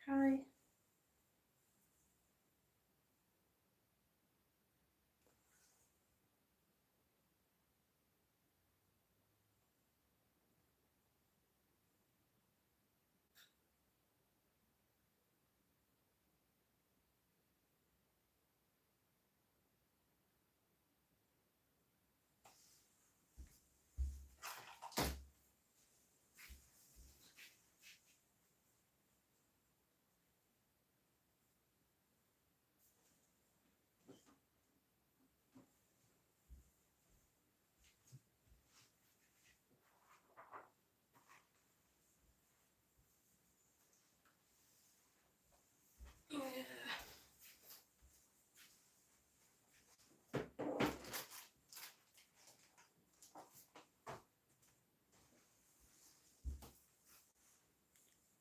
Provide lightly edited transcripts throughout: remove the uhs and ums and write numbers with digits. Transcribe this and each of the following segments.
Hi.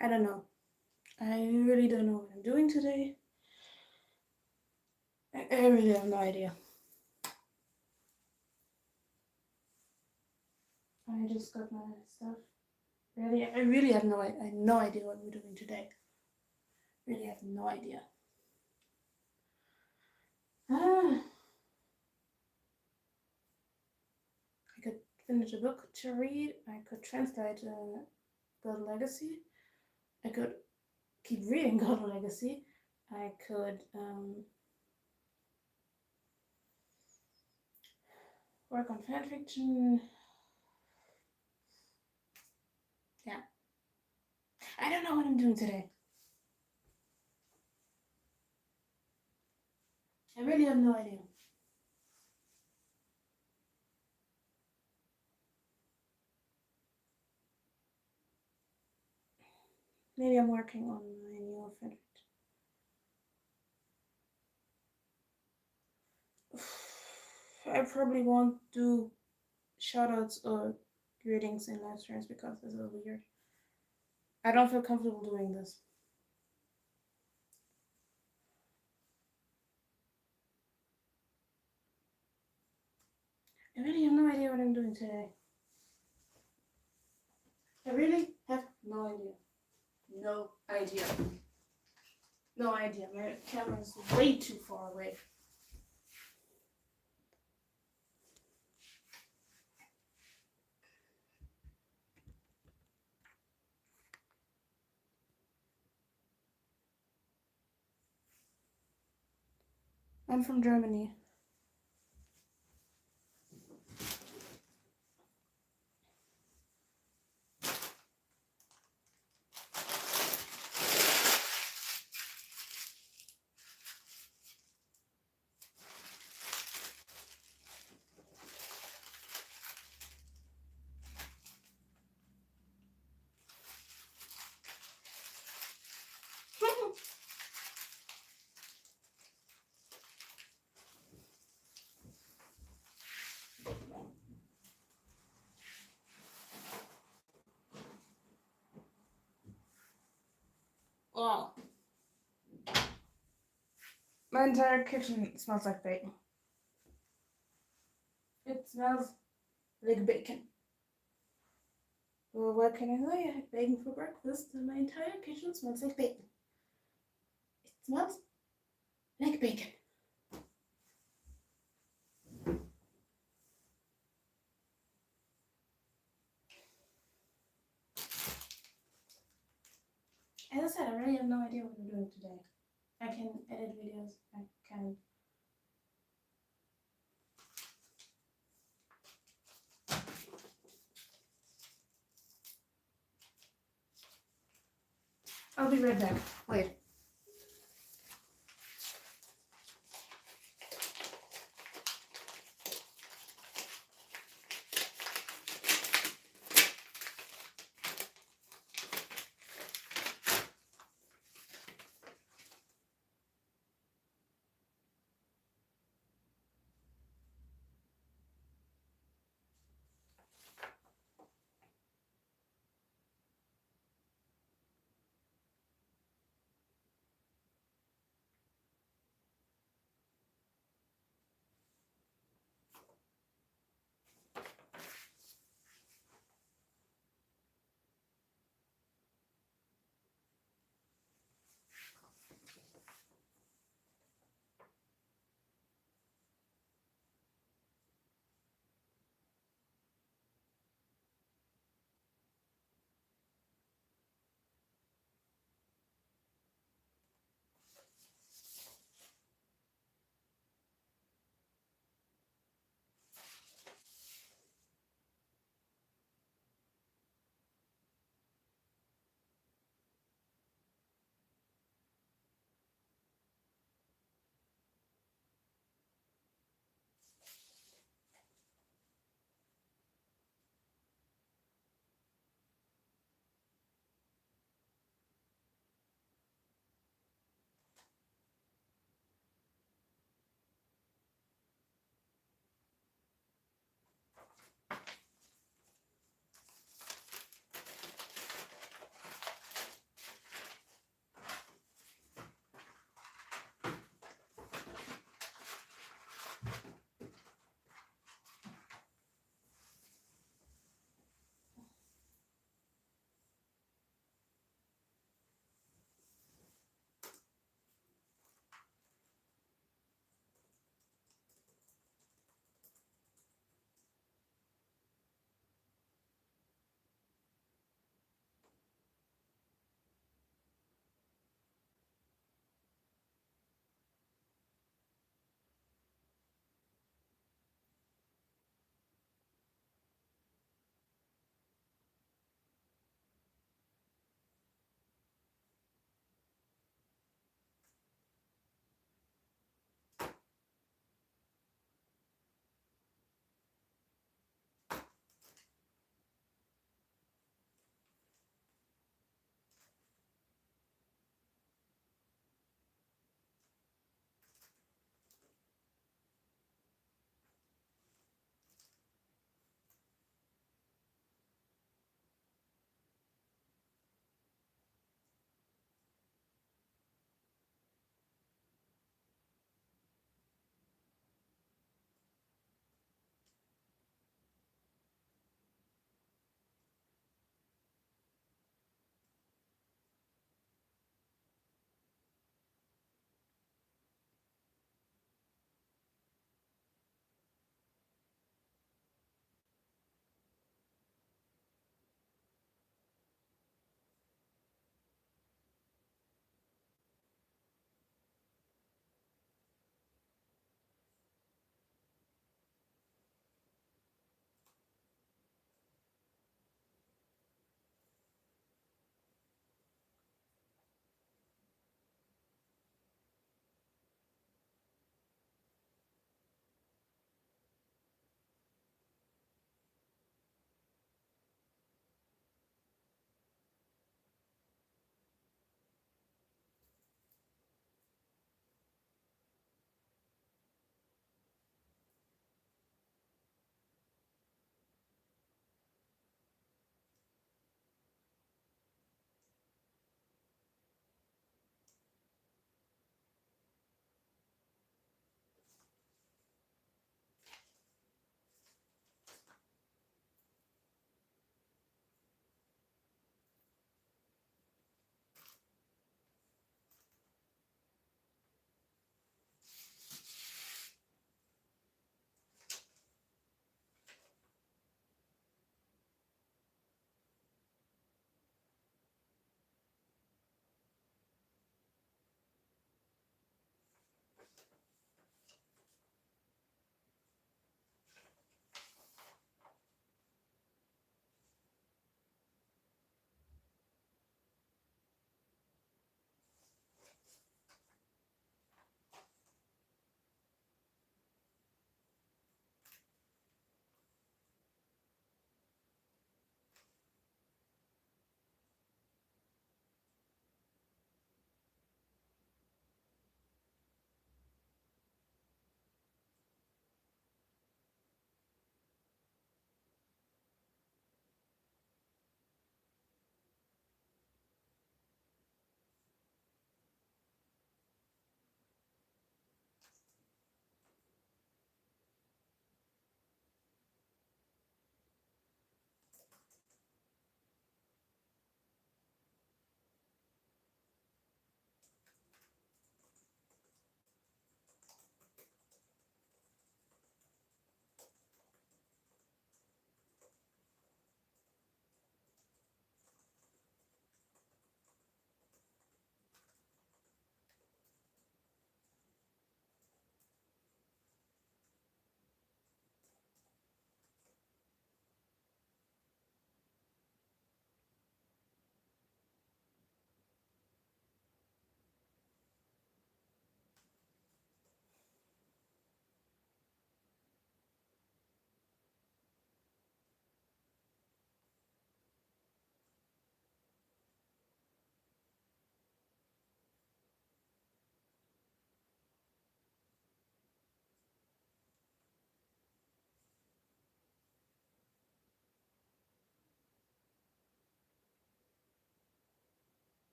I don't know. I really don't know what I'm doing today. I really have no idea. I just got my stuff. Really, I really have no idea what we're doing today. Really have no idea. I could finish a book to read. I could translate God Legacy. I could keep reading God Legacy. I could work on fanfiction. Yeah. I don't know what I'm doing today. I really have no idea. Maybe I'm working on my new fanfiction. I probably won't do shoutouts or greetings in live streams because this is weird. I don't feel comfortable doing this. I really have no idea what I'm doing today. I really have no idea. No idea. No idea. My camera is way too far away. I'm from Germany. Wow. My entire kitchen smells like bacon. It smells like bacon. Well, what can I say? I had bacon for breakfast and my entire kitchen smells like bacon. It smells like bacon. As I said, I really have no idea what I'm doing today. I can edit videos. I can. I'll be right back. Wait.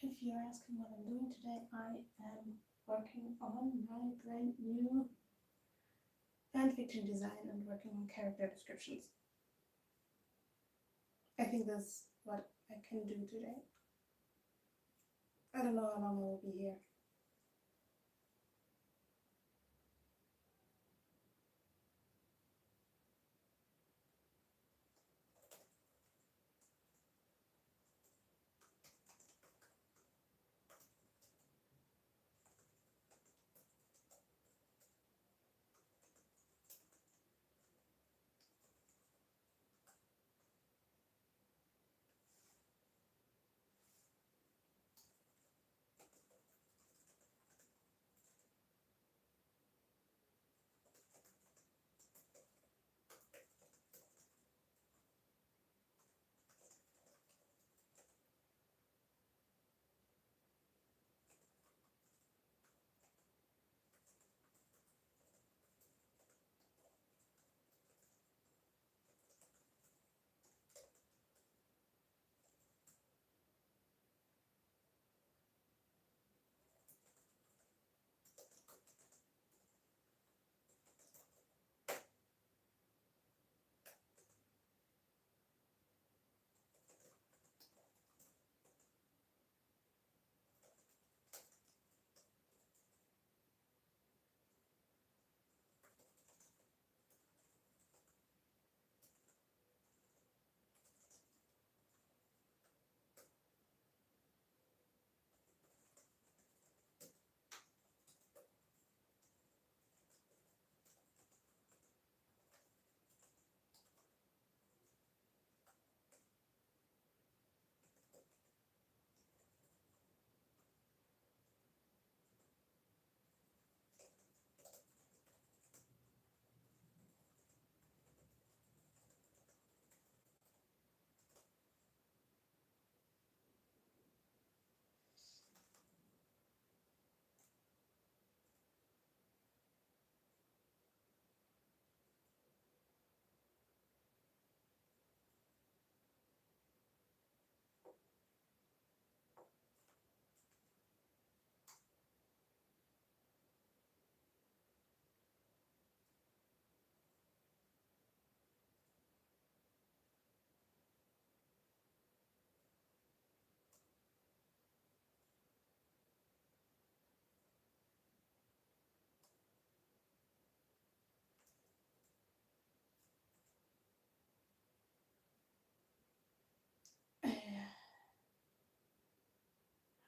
if you're asking what I'm doing today, I am working on my brand new fanfiction design and working on character descriptions. I think that's what I can do today. I don't know how long I will be here.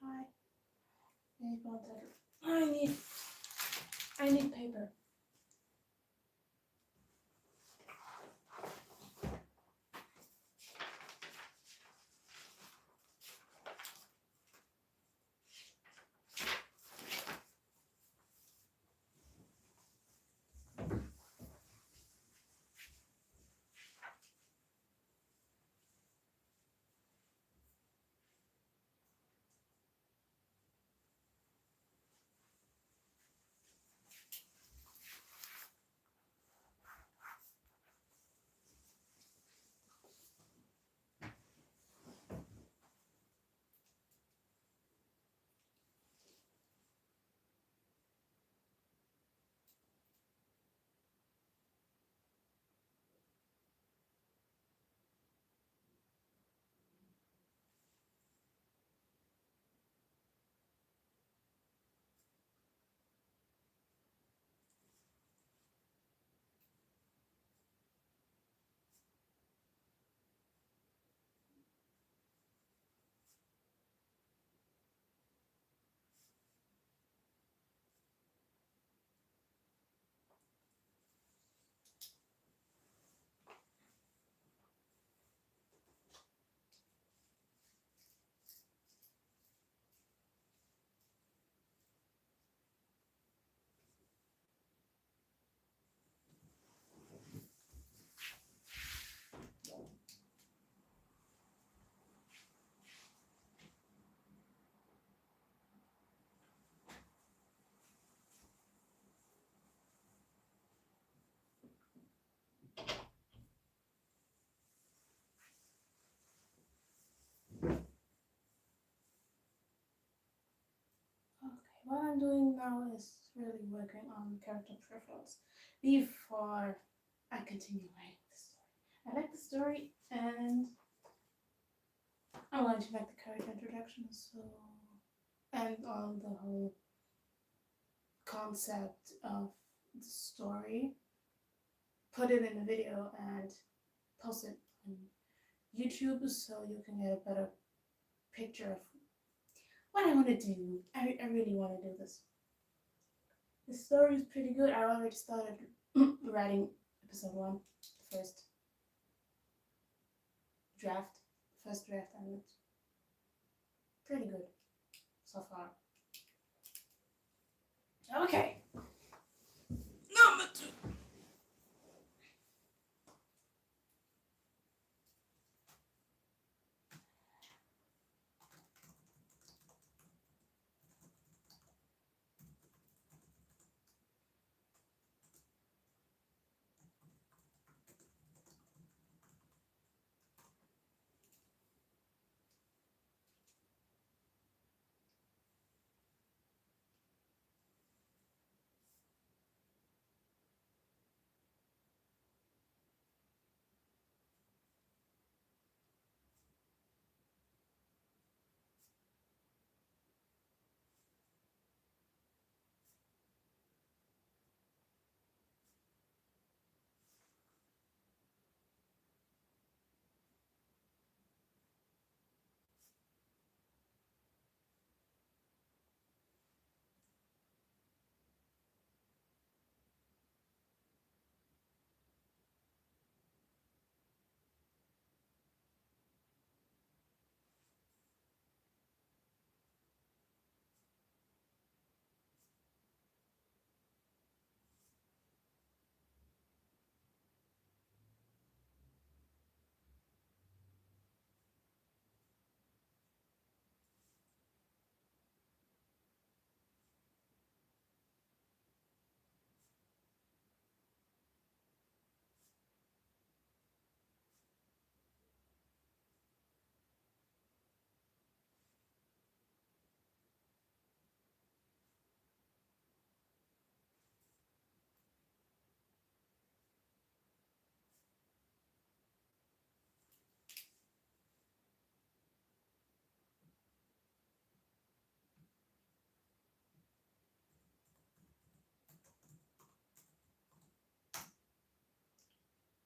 Hi. I need 1 second. I need paper. I'm doing now is really working on character preference before I continue writing the story. I like the story, and I want to make the character introduction, and on the whole concept of the story, put it in a video and post it on YouTube so you can get a better picture of what I want to do. I really want to do this. The story is pretty good. I already started writing episode 1, the first draft, and it's pretty good so far. Okay. Number 2.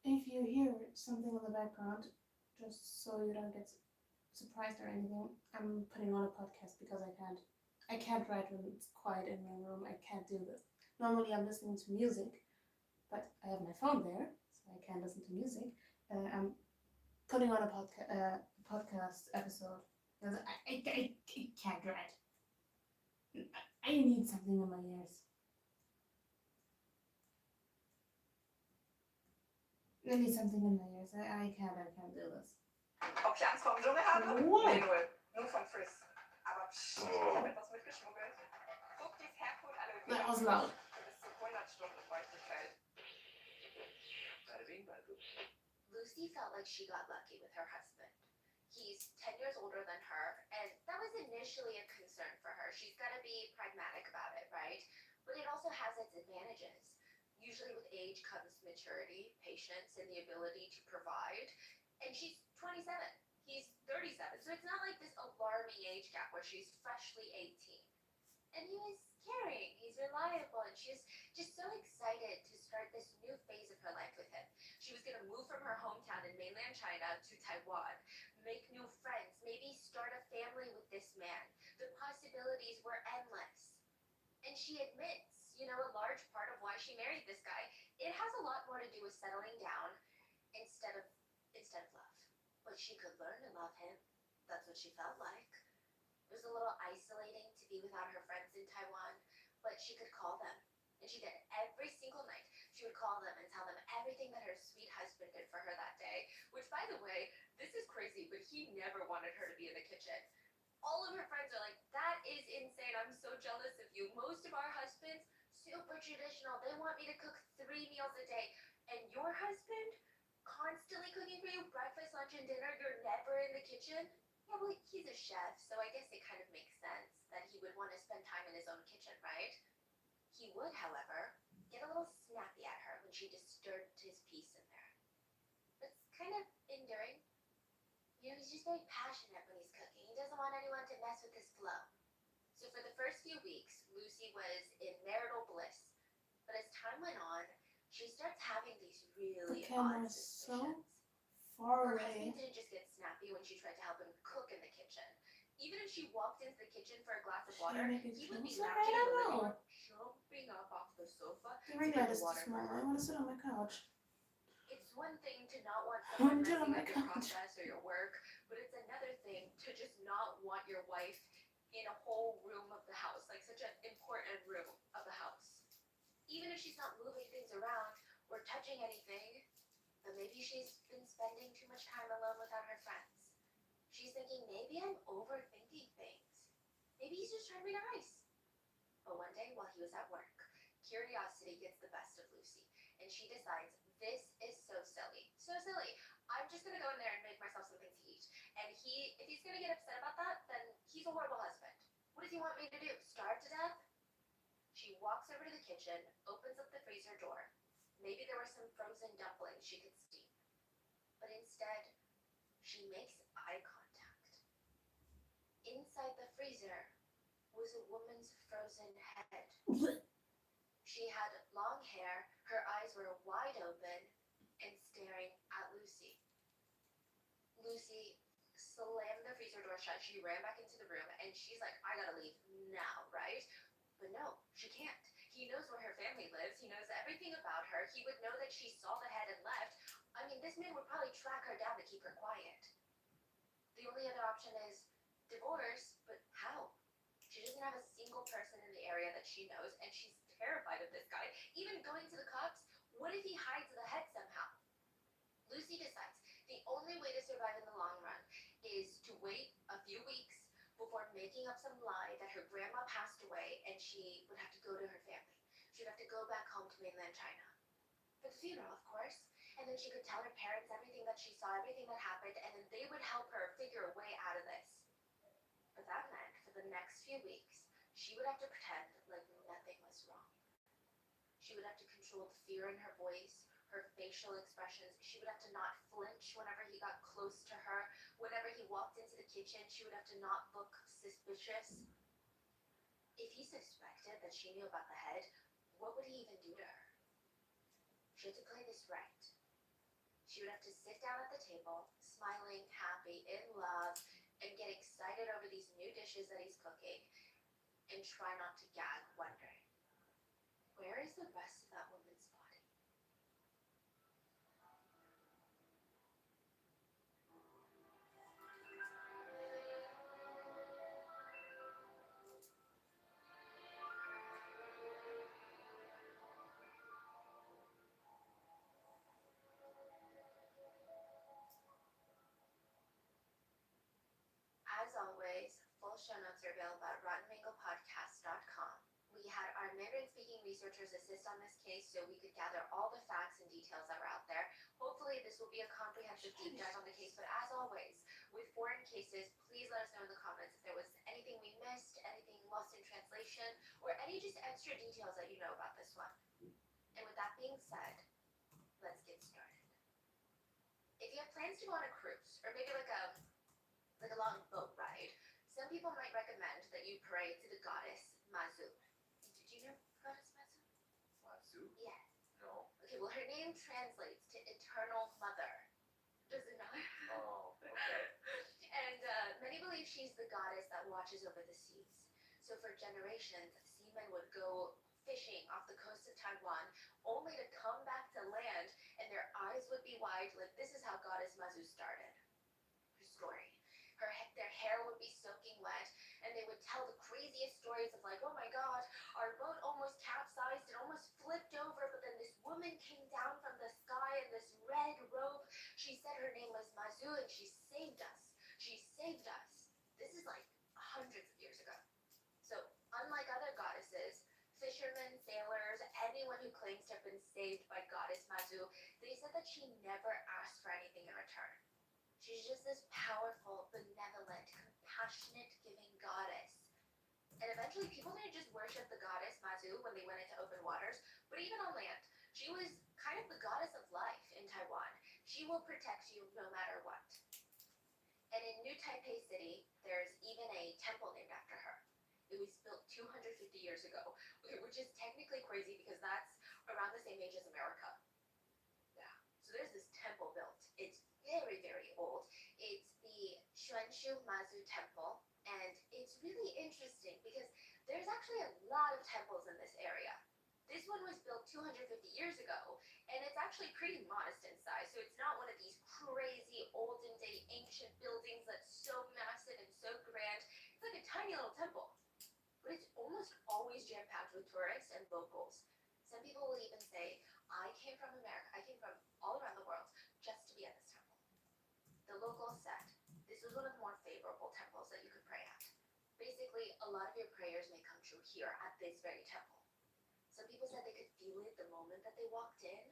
If you hear something in the background, just so you don't get surprised or anything, I'm putting on a podcast because I can't write when it's quiet in my room. I can't do this. Normally I'm listening to music, but I have my phone there, so I can't listen to music. I'm putting on a podcast episode because I can't write. I need something in my ears. I need something in my ears. I can't do this. Ob ich Angst vor dem Dschungel habe? What? Nee, null. Nur vom Frizz. Aber psch, ich habe etwas mitgeschmuggelt. Fuchtis Haircode That was loud. bis zu 100 Stunden Feuchtigkeit. Lucy felt like she got lucky with her husband. He's 10 years older than her, and that was initially a concern for her. She's got to be pragmatic about it, right? But it also has its advantages. Usually with age comes maturity, patience, and the ability to provide. And she's 27. He's 37. So it's not like this alarming age gap where she's freshly 18. And he was caring, he's reliable, and she was just so excited to start this new phase of her life with him. She was going to move from her hometown in mainland China to Taiwan, make new friends, maybe start a family with this man. The possibilities were endless. And she admits, a large part of why she married this guy, it has a lot more to do with settling down instead of love. But she could learn to love him. That's what she felt like. It was a little isolating to be without her friends in Taiwan, but she could call them. And she did every single night. She would call them and tell them everything that her sweet husband did for her that day, which, by the way, this is crazy, but he never wanted her to be in the kitchen. All of her friends are like, that is insane. I'm so jealous of you. Most of our husbands, super traditional. They want me to cook 3 meals a day. And your husband, constantly cooking for you breakfast, lunch, and dinner. You're never in the kitchen. Yeah, well, he's a chef, so I guess it kind of makes sense that he would want to spend time in his own kitchen, would, however, get a little snappy at her when she disturbed his peace in there. It's kind of enduring. You know, he's just very passionate when he's cooking. He doesn't want anyone to mess with his flow. So for the first few weeks, Lucy was in marital bliss. But as time went on, she starts having these really camera odd is so suspicions. far Her away. husband didn't just get snappy when she tried to help him cook in the kitchen. Even if she walked into the kitchen for a glass of Should I water, make it he would be closer? I lounging in the don't living know. room, jumping up off the sofa. The ring light is too small. I want to sit on my couch. It's one thing to not want I someone want to sit on messing my up your couch. process or your work, but it's another thing to just not want your wife in a whole room of the house, like such an important room of the house. Even if she's not moving things around or touching anything, but maybe she's been spending too much time alone without her friends. She's thinking, maybe I'm overthinking things. Maybe he's just trying to be nice. But one day while he was at work, curiosity gets the best of Lucy, and she decides, this is so silly. So silly. I'm just gonna go in there and make myself something to eat. And if he's gonna get upset about that, then he's a horrible husband. What does he want me to do? Starve to death? She walks over to the kitchen, opens up the freezer door. Maybe there were some frozen dumplings she could steam. But instead, she makes eye contact. Inside the freezer was a woman's frozen head. She had long hair, her eyes were wide open, and staring at Lucy. Lucy slammed the freezer door shut. She ran back into the room, and she's like, I gotta leave now, right? But no, she can't. He knows where her family lives. He knows everything about her. He would know that she saw the head and left. I mean, this man would probably track her down to keep her quiet. The only other option is divorce, but how? She doesn't have a single person in the area that she knows, and she's terrified of this guy. Even going to the cops, what if he hides the head somehow? Lucy decides the only way to survive in the long run is to wait a few weeks before making up some lie that her grandma passed away and she would have to go to her family. She would have to go back home to mainland China. For the funeral, of course. And then she could tell her parents everything that she saw, everything that happened, and then they would help her figure a way out of this. But that meant for the next few weeks, she would have to pretend like nothing was wrong. She would have to control the fear in her voice, her facial expressions. She would have to not flinch whenever he got close to her. Whenever he walked into the kitchen, she would have to not look suspicious. If he suspected that she knew about the head, what would he even do to her? She had to play this right. She would have to sit down at the table, smiling, happy, in love, and get excited over these new dishes that he's cooking, and try not to gag, wondering, where is the rest of that woman's body? As always, full show notes are available at RottenMangoPodcast.com. We had our Mandarin-speaking researchers assist on this case so we could gather all the facts and details that were out there. Hopefully this will be a comprehensive deep dive on the case, but as always, with foreign cases, please let us know in the comments if there was anything we missed, anything lost in translation, or any just extra details that you know about this one. And with that being said, let's get started. If you have plans to go on a cruise, or maybe like a long boat ride, some people might recommend that you pray to the goddess Mazu. Did you know goddess Mazu? Matsu? Yeah. No. Okay, well her name translates to eternal mother. Does it not? Oh, okay. And many believe she's the goddess that watches over the seas. So for generations, seamen would go fishing off the coast of Taiwan, only to come back to land, and their eyes would be wide, like this is how goddess Mazu started her story. Their hair would be soaking wet, and they would tell the craziest stories of like, oh my god, our boat almost capsized, it almost flipped over, but then this woman came down from the sky in this red robe. She said her name was Mazu, and she saved us. She saved us. This is like hundreds of years ago. So unlike other goddesses, fishermen, sailors, anyone who claims to have been saved by goddess Mazu, they said that she never asked for anything in return. She's just this powerful, benevolent, compassionate, giving goddess. And eventually essentially people didn't just worship the goddess Mazu when they went into open waters, but even on land. She was kind of the goddess of life in Taiwan. She will protect you no matter what. And in New Taipei City, there's even a temple named after her. It was built 250 years ago, which is technically crazy because that's around the same age as America. Yeah. So there's this temple built. It's very, very old. It's the Xuanshu Mazu Temple, and it's really interesting because there's actually a lot of temples in this area. This one was built 250 years ago, and it's actually pretty modest in size. So it's not one of these crazy olden day ancient buildings that's so massive and so grand. It's like a tiny little temple, but it's almost always jam packed with tourists and locals. Some people will even say, I came from America, I came from all around the world just to be at this temple. The locals said this was one of the more favorable temples that you could pray at. Basically, a lot of your prayers may come true here at this very temple. Some people said they could feel it the moment that they walked in.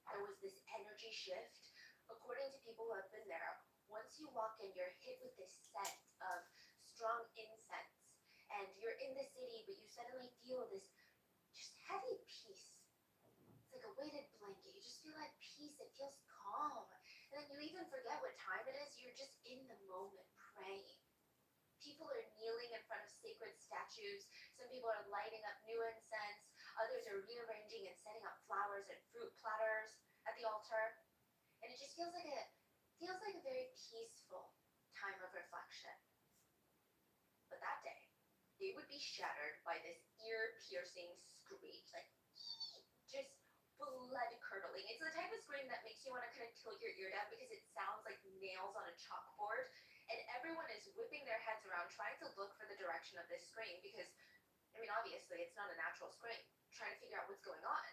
There was this energy shift. According to people who have been there, once you walk in, you're hit with this scent of strong incense. And you're in the city, but you suddenly feel this just heavy peace. It's like a weighted blanket. You just feel at peace. It feels calm. And then you even forget what time it is. You're just in the moment praying. People are kneeling in front of sacred statues. Some people are lighting up new incense. Others are rearranging and setting up flowers and fruit platters at the altar. And it just feels like a very peaceful time of reflection. But that day, they would be shattered by this ear-piercing screech, like just blood-curdling. It's the type of scream that makes you want to kind of tilt your ear down because it sounds like nails on a chalkboard. And everyone is whipping their heads around trying to look for the direction of this scream because, I mean, obviously it's not a natural scream. Trying to figure out what's going on.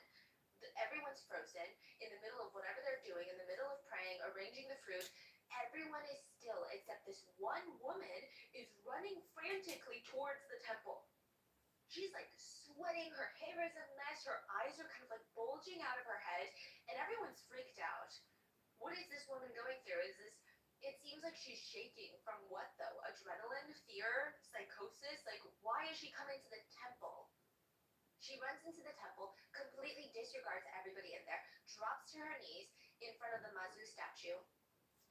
Everyone's frozen in the middle of whatever they're doing, in the middle of praying, arranging the fruit. Everyone is still except this one woman is running frantically towards the temple. She's like sweating, her hair is a mess, her eyes are kind of like bulging out of her head, and everyone's freaked out. What is this woman going through? It seems like she's shaking from what though? Adrenaline, fear, psychosis? Like, why is she coming to the temple? She runs into the temple, completely disregards everybody in there, drops to her knees in front of the Mazu statue,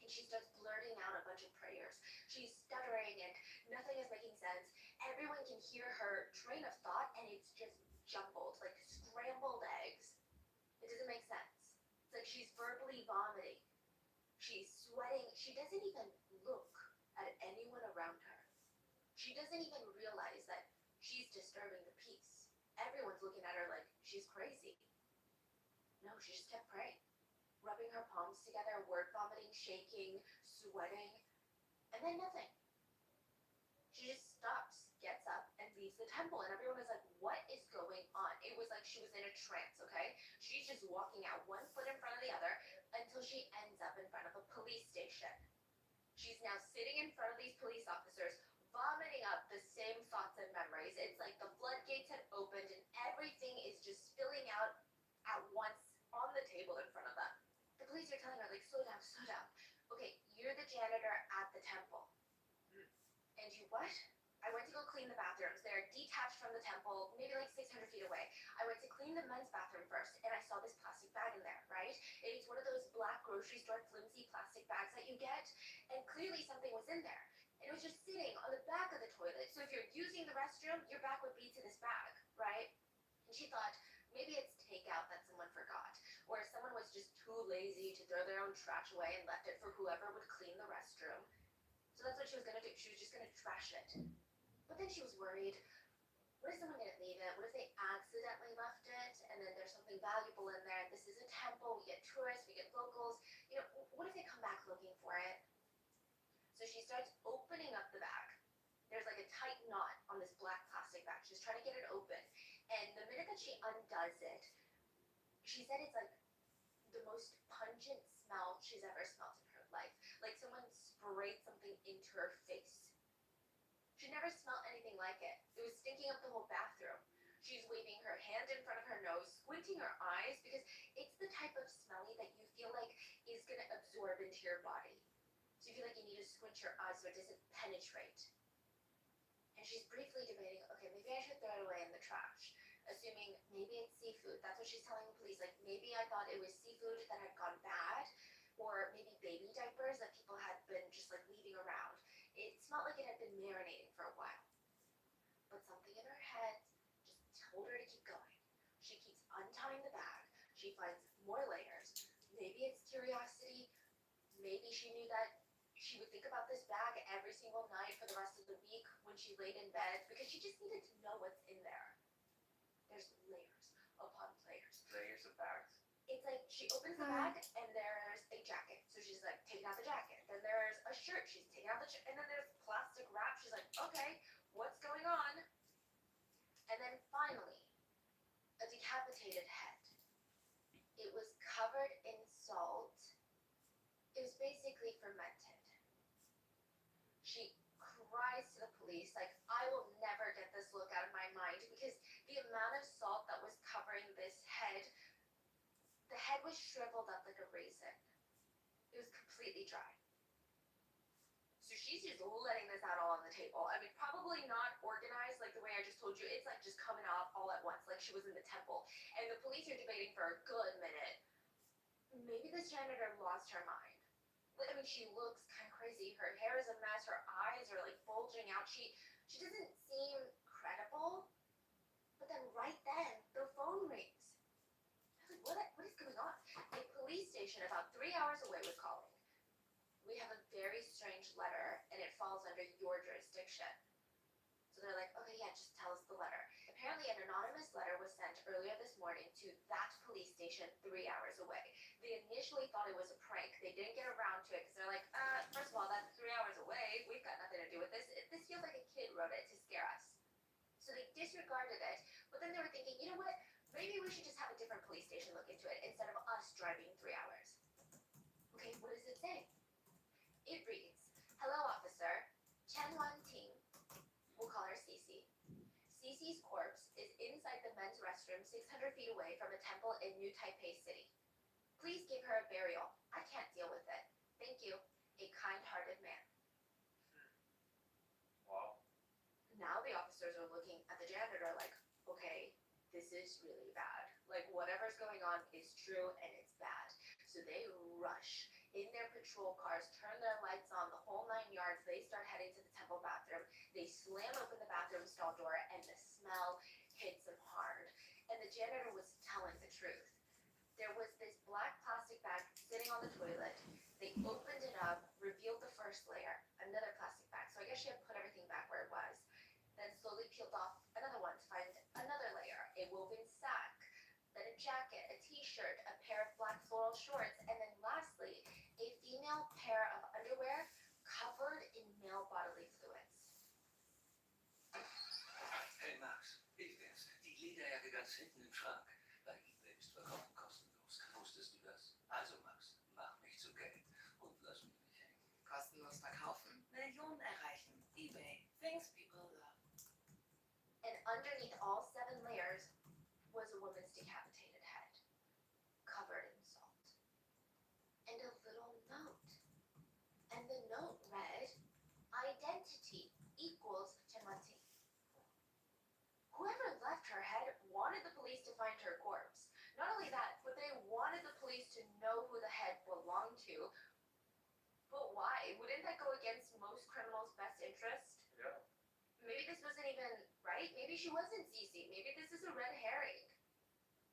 and she starts blurting out a bunch of prayers. She's stuttering and nothing is making sense. Everyone can hear her train of thought and it's just jumbled, like scrambled eggs. It doesn't make sense. It's like she's verbally vomiting. She's sweating. She doesn't even look at anyone around her. She doesn't even realize that she's disturbing the peace. Everyone's looking at her like she's crazy. No, she just kept praying, rubbing her palms together, word vomiting, shaking, sweating, and then nothing. She just stops, gets up, and leaves the temple, and everyone is like, what is going on? It was like she was in a trance, okay? She's just walking out one foot in front of the other until she ends up in front of a police station. She's now sitting in front of these police officers, vomiting up the same thoughts and memories. It's like the floodgates had opened and everything is just spilling out at once on the table in front of them. The police are telling her, like, slow down, slow down. Okay, you're the janitor at the temple. And you what? I went to go clean the bathrooms. They're detached from the temple, maybe like 600 feet away. I went to clean the men's bathroom first, and I saw this plastic bag in there, right? It's one of those black grocery store flimsy plastic bags that you get, and clearly something was in there. And it was just sitting on the back of the toilet. So if you're using the restroom, your back would be to this bag, right? And she thought, maybe it's takeout that someone forgot, or someone was just too lazy to throw their own trash away and left it for whoever would clean the restroom. So that's what she was gonna do. She was just gonna trash it. But then she was worried, what if someone didn't leave it? What if they accidentally left it and then there's something valuable in there? This is a temple, we get tourists, we get locals. You know, what if they come back looking for it? So she starts opening up the bag. There's like a tight knot on this black plastic bag. She's trying to get it open. And the minute that she undoes it, she said it's like the most pungent smell she's ever smelled in her life. Like someone sprayed something into her face. She never smelled anything like it. It was stinking up the whole bathroom. She's waving her hand in front of her nose, squinting her eyes, because it's the type of smelly that you feel like is going to absorb into your body. So you feel like you need to squint your eyes so it doesn't penetrate. And she's briefly debating, okay, maybe I maybe it's seafood. That's what she's telling the police. Like, maybe I thought it was seafood that had gone bad, or maybe baby diapers that people had been just like leaving around. It smelled like it had been marinating for a while. But something in her head just told her to keep going. She keeps untying the bag. She finds more layers. Maybe it's curiosity. Maybe she knew that she would think about this bag every single night for the rest of the week when she laid in bed because she just needed to know what's in there. There's layers upon layers. Layers of bags. It's like she opens the bag and there's a jacket. So she's like taking out the jacket. Then there's a shirt. She's taking out the shirt. And then there's plastic wrap. She's like, okay, what's going on? And then finally, a decapitated head. It was covered in salt. It was basically fermented. She cries to the police, like, I will never get this look out of my mind because the amount of salt that was covering this head, the head was shriveled up like a raisin. It was completely dry. So she's just letting this out all on the table. I mean, probably not organized like the way I just told you. It's like just coming out all at once, like she was in the temple. And the police are debating for a good minute. Maybe this janitor lost her mind. I mean, she looks kind of crazy. Her hair is a mess. Her eyes are like bulging out. She doesn't seem credible. But then right then, the phone rings. I was like, what is going on? A police station about 3 hours away was calling. We have a very strange letter, and it falls under your jurisdiction. So they're like, okay, yeah, just tell us the letter. Apparently, an anonymous letter was sent earlier this morning to that police station 3 hours away. They initially thought it was a prank. They didn't get around to it because they're like, first of all, that's 3 hours away. We've got nothing to do with this. This feels like a kid wrote it to scare us. So they disregarded it. But then they were thinking, you know what? Maybe we should just have a different police station look into it instead of us driving 3 hours. Okay, what does it say? It reads, hello, officer. Chen Wan Ting. We'll call her Cece. Cece's corpse is inside the men's restroom 600 feet away from a temple in New Taipei City. Please give her a burial. I can't deal with it. Thank you. A kind-hearted man. Wow. Now the officers are looking at the janitor like, okay, this is really bad. Like, whatever's going on is true and it's bad. So they rush in their patrol cars, turn their lights on, the whole 9 yards. They start heading to the temple bathroom. They slam open the bathroom stall door and the smell hits them hard. And the janitor was telling the truth. There was this black plastic bag sitting on the toilet. They opened it up, revealed the first layer, another plastic bag. So I guess she had put everything back where it was. Then slowly peeled off another one to find another layer, a woven sack, then a jacket, a t-shirt, a pair of black floral shorts, and then lastly, a female pair of underwear covered in male bodily fluids. Hey Max, ich bin's. Die Lederjacke ganz hinten im Schrank. Bei eBay ist verkaufen kostenlos. Wusstest du das? Also Max, mach mich zu Geld und lass mich nicht hängen. Kostenlos verkaufen, Millionen erreichen. eBay, things people love. And underneath all 7 layers was a woman's decapitated head, covered in salt. And a little note. And the note read, identity equals Chenwanting. Whoever left her head wanted the police to find her corpse. Not only that, but they wanted the police to know who the head belonged to. But why? Wouldn't that go against most criminals' best interest? Yeah. Maybe this wasn't even right. Maybe she wasn't Cece. Maybe this is a red herring.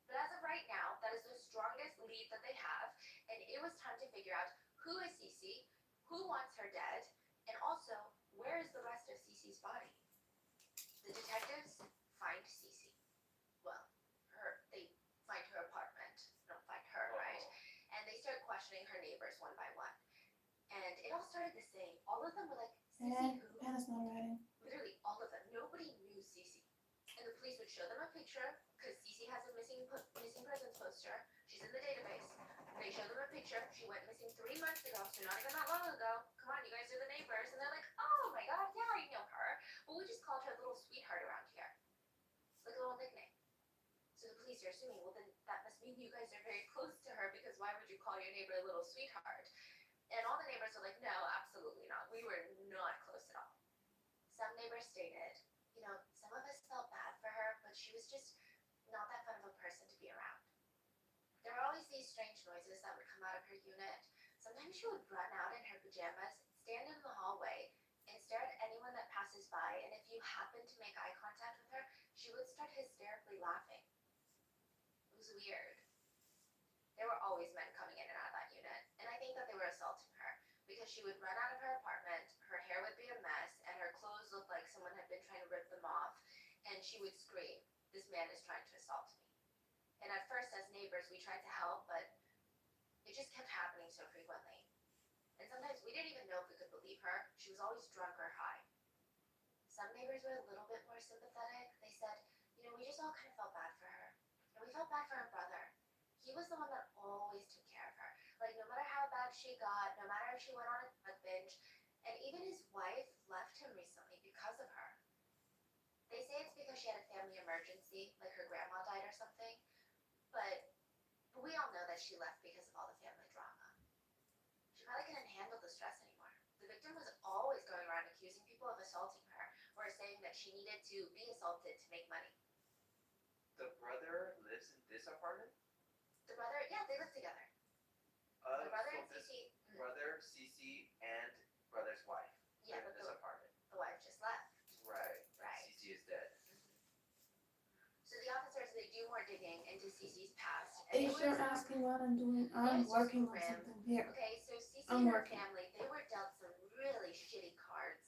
But as of right now, that is the strongest lead that they have, and it was time to figure out who is Cece, who wants her dead, and also where is the rest of Cece's body. The detectives find Cece. Well, they find her apartment. Don't find her, right? And they start questioning her neighbors one by one. And it all started the same. All of them were like, Cece who? Anna's not writing. Literally all of them. Nobody knew Cece. And the police would show them a picture because Cece has a missing persons poster. She's in the database. They show them a picture. She went missing 3 months ago, so not even that long ago. Come on, you guys are the neighbors. And they're like, oh my god, yeah, I know her. But we just called her little sweetheart around here. Like a little nickname. So the police are assuming, well then that must mean you guys are very close to her because why would you call your neighbor a little sweetheart? And all the neighbors are like, no, absolutely not. We were not close at all. Some neighbors stated, some of us felt bad for her, but she was just not that fun of these strange noises that would come out of her unit. Sometimes she would run out in her pajamas, stand in the hallway, and stare at anyone that passes by, and if you happened to make eye contact with her, she would start hysterically laughing. It was weird. There were always men coming in and out of that unit, and I think that they were assaulting her because she would run out of her apartment, her hair would be a mess, and her clothes looked like someone had been trying to rip them off, and she would scream, "This man is trying to assault me." And at first, as neighbors, we tried to help, but it just kept happening so frequently. And sometimes we didn't even know if we could believe her. She was always drunk or high. Some neighbors were a little bit more sympathetic. They said, we just all kind of felt bad for her. And we felt bad for her brother. He was the one that always took care of her. Like, no matter how bad she got, no matter if she went on a drug binge, and even his wife left him recently because of her. They say it's because she had a family emergency, like her grandma died or something. But we all know that she left because of all the family drama. She probably couldn't handle the stress anymore. The victim was always going around accusing people of assaulting her or saying that she needed to be assaulted to make money. The brother lives in this apartment? The brother, yeah, they live together. The brother and So this Cece, brother, Cece, and brother's wife yeah, live but in this apartment. the wife just left. Right. Right. Cece is dead. So the officers, they do more digging into Cece's past. If it you're was- asking what I'm doing, I'm It's working on grim. something here. Okay, so Cece I'm and her working. family, they were dealt some really shitty cards.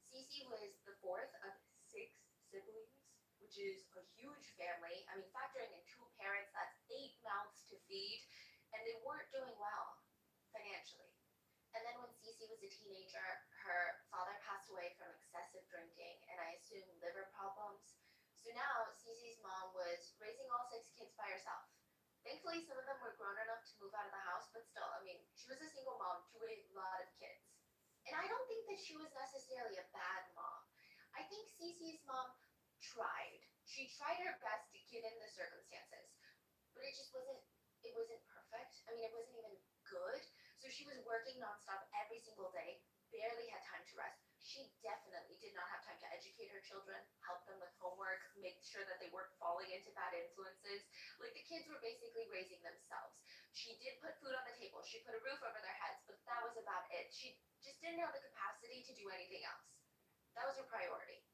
Cece was the fourth of 6 siblings, which is a huge family. I mean, factoring in 2 parents, that's 8 mouths to feed, and they weren't doing well financially. And then when Cece was a teenager, her father passed away from excessive drinking and I assume liver problems. So now Cece's mom was raising all 6 kids by herself. Thankfully, some of them were grown enough to move out of the house, but still, I mean, she was a single mom to a lot of kids. And I don't think that she was necessarily a bad mom. I think Cece's mom tried. She tried her best given the circumstances, but it just wasn't perfect. I mean, it wasn't even good. So she was working nonstop every single day, barely had time to rest. She definitely did not have time to educate her children, help them with homework, make sure that they weren't falling into bad influences. Like, the kids were basically raising themselves. She did put food on the table, she put a roof over their heads, but that was about it. She just didn't have the capacity to do anything else. That was her priority.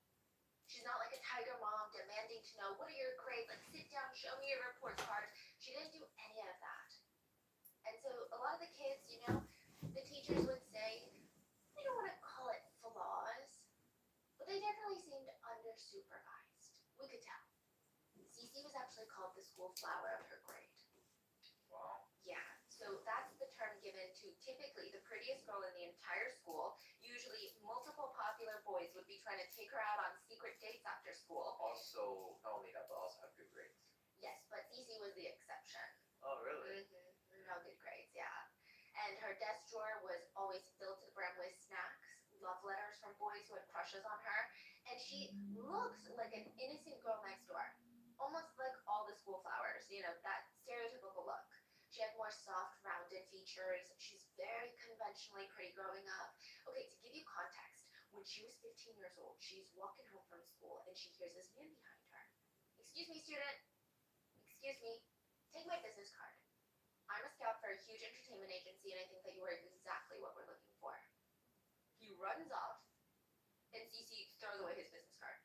She's not like a tiger mom demanding to know, what are your grades? Like, sit down, show me your report card. She didn't do any of that. And so a lot of the kids, the teachers would say, I don't want to call it flaws, but they definitely seemed undersupervised. We could tell. Cece was actually called the school flower of her grade. Wow. Yeah, so that's the term given to typically the prettiest girl in the entire school. Usually multiple popular boys would be trying to take her out on secret dates after school. Also, not only that, but also have good grades. Yes, but Cece was the exception. Oh, really? No good grades, yeah. And her desk drawer was always filled to the brim with snacks, love letters from boys who had crushes on her, and she looks like an innocent girl next door. Almost like all the school flowers, that stereotypical look. She had more soft, rounded features. She's very conventionally pretty growing up. Okay, to give you context, when she was 15 years old, she's walking home from school and she hears this man behind her. Excuse me, student. Excuse me. Take my business card. I'm a scout for a huge entertainment agency and I think that you are exactly what we're looking for. He runs off and Cece throws away his business card.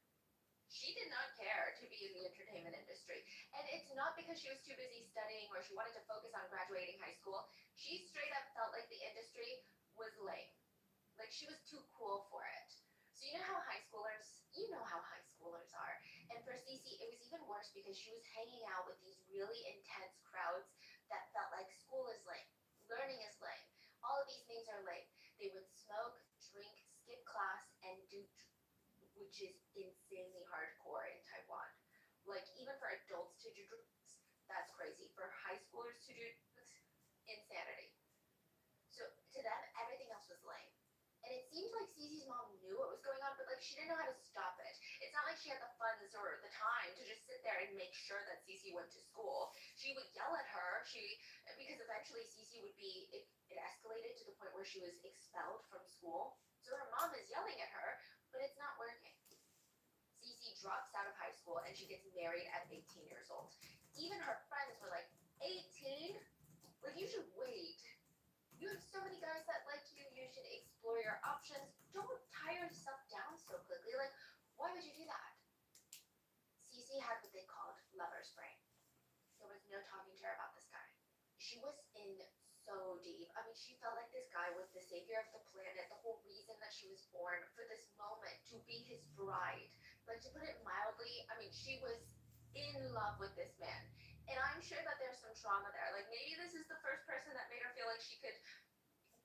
She did not care to be in the entertainment industry. And it's not because she was too busy studying or she wanted to focus on graduating high school. She straight up felt like the industry was lame. Like, she was too cool for it. So you know how high schoolers are. And for Cece, it was even worse because she was hanging out with these really intense crowds that felt like school is lame, learning is lame. All of these things are lame. They would smoke, drink, skip class, and do, which is insanely hardcore in Taiwan. Like, even for adults to do drugs, that's crazy. For high schoolers to do drugs, insanity. So to them, everything else was lame. And it seemed like Cece's mom knew what was going on, but she didn't know how to stop it. It's not like she had the funds or the time to just sit there and make sure that Cece went to school. She would yell at her, because eventually Cece would be, it escalated to the point where she was expelled from school. So her mom is yelling at her, but it's not working. Cece drops out of high school and she gets married at 18 years old. Even her friends were like, 18? Like, you should wait. You have so many guys that like you. You should explore your options. Don't tie yourself down so quickly. Like, why would you do that? Cece had what they called lover's brain. There was no talking to her about this guy. She was in so deep. I mean, she felt like this guy was the savior of the planet, the whole reason that she was born for this moment, to be his bride. But to put it mildly, I mean, she was in love with this man. And I'm sure that there's some trauma there. Like, maybe this is the first person that made her feel like she could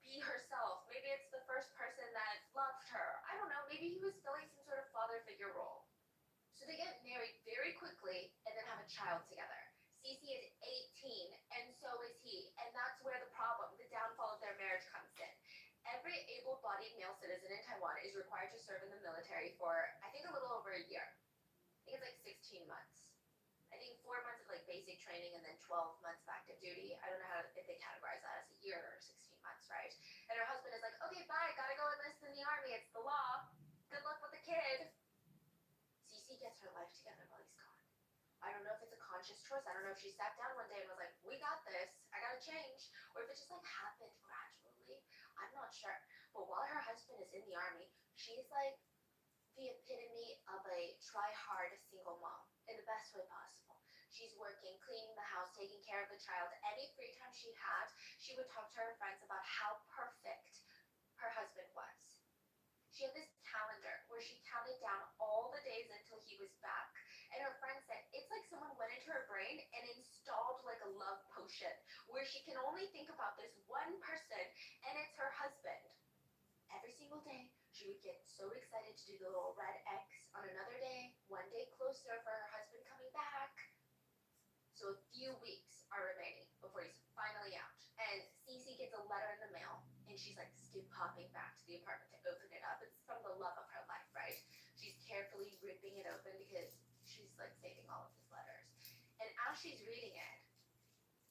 be herself. Maybe it's the first person that loved her. I don't know. Maybe he was filling some sort of father figure role. So they get married very quickly and then have a child together. Cece is 18 and so is he. And that's where the problem, the downfall of their marriage comes in. Every able-bodied male citizen in Taiwan is required to serve in the military for, I think, a little over a year. I think it's like 16 months. I think 4 months of like basic training and then 12 months of active duty. I don't know if they categorize that as a year or 16 months, right? And her husband is like, okay, bye, gotta go enlist in the army. It's the law. Good luck with the kid. Cece gets her life together while he's gone. I don't know if it's a conscious choice. I don't know if she sat down one day and was like, we got this. I gotta change. Or if it just like happened gradually. I'm not sure. But while her husband is in the army, she's like the epitome of a try-hard single mom in the best way possible. She's working, cleaning the house, taking care of the child. Any free time she had, she would talk to her friends about how perfect her husband was. She had this calendar where she counted down all the days until he was back. And her friend said it's like someone went into her brain and installed like a love potion where she can only think about this one person and it's her husband. Every single day, she would get so excited to do the little red X on another day, one day closer for her husband coming back. So a few weeks are remaining before he's finally out. And Cece gets a letter in the mail, and she's like skip hopping back to the apartment to open it up. It's from the love of her life, right? She's carefully ripping it open because she's like saving all of his letters. And as she's reading it,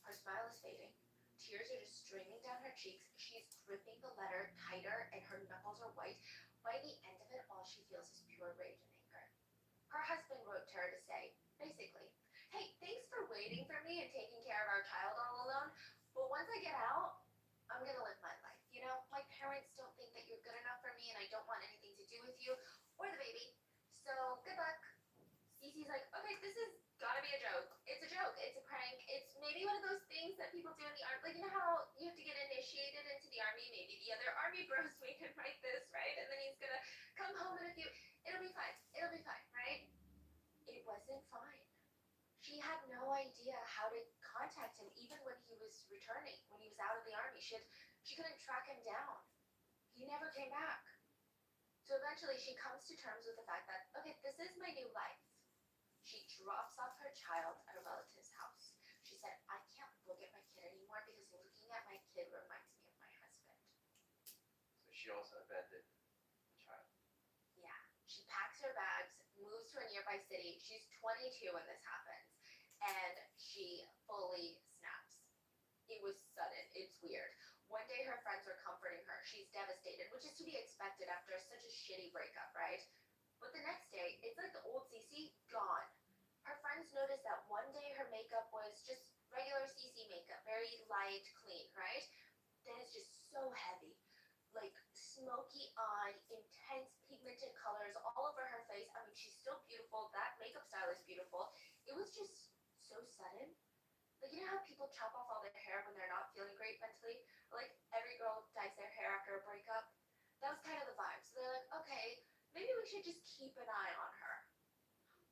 her smile is fading. Tears are just streaming down her cheeks. She's gripping the letter tighter and her knuckles are white. By the end of it, all she feels is pure rage and anger. Her husband wrote to her to say, basically, hey, thanks for waiting for me and taking care of our child all alone, but once I get out, I'm gonna live my life. You know, my parents don't think that you're good enough for me and I don't want anything to do with you or the baby. So, good luck. Cece's like, okay, this is gotta be a joke. It's a joke. It's a prank. It's maybe one of those things that people do in the army. Like, you know how you have to get initiated into the army? Maybe the other army bros made him write this, right? And then he's gonna come home in a few. It'll be fine. It'll be fine, right? It wasn't fine. She had no idea how to contact him, even when he was returning, when he was out of the army. She couldn't track him down. He never came back. So eventually she comes to terms with the fact that, okay, this is my new life. She drops off her child at a relative's house. She said, I can't look at my kid anymore because looking at my kid reminds me of my husband. So she also abandoned the child. Yeah. She packs her bags, moves to a nearby city. She's 22 when this happens. And she fully snaps. It was sudden. It's weird. One day her friends are comforting her. She's devastated, which is to be expected after such a shitty breakup, right? But the next day, it's like the old Cece gone. Her friends noticed that one day her makeup was just regular Cece makeup, very light, clean, right? Then it's just so heavy. Like smoky eye, intense pigmented colors all over her face. I mean, she's still beautiful. That makeup style is beautiful. It was just so sudden. Like, you know how people chop off all their hair when they're not feeling great mentally? Like, every girl dyes their hair after a breakup. That was kind of the vibe. So they're like, okay, maybe we should just keep an eye on her.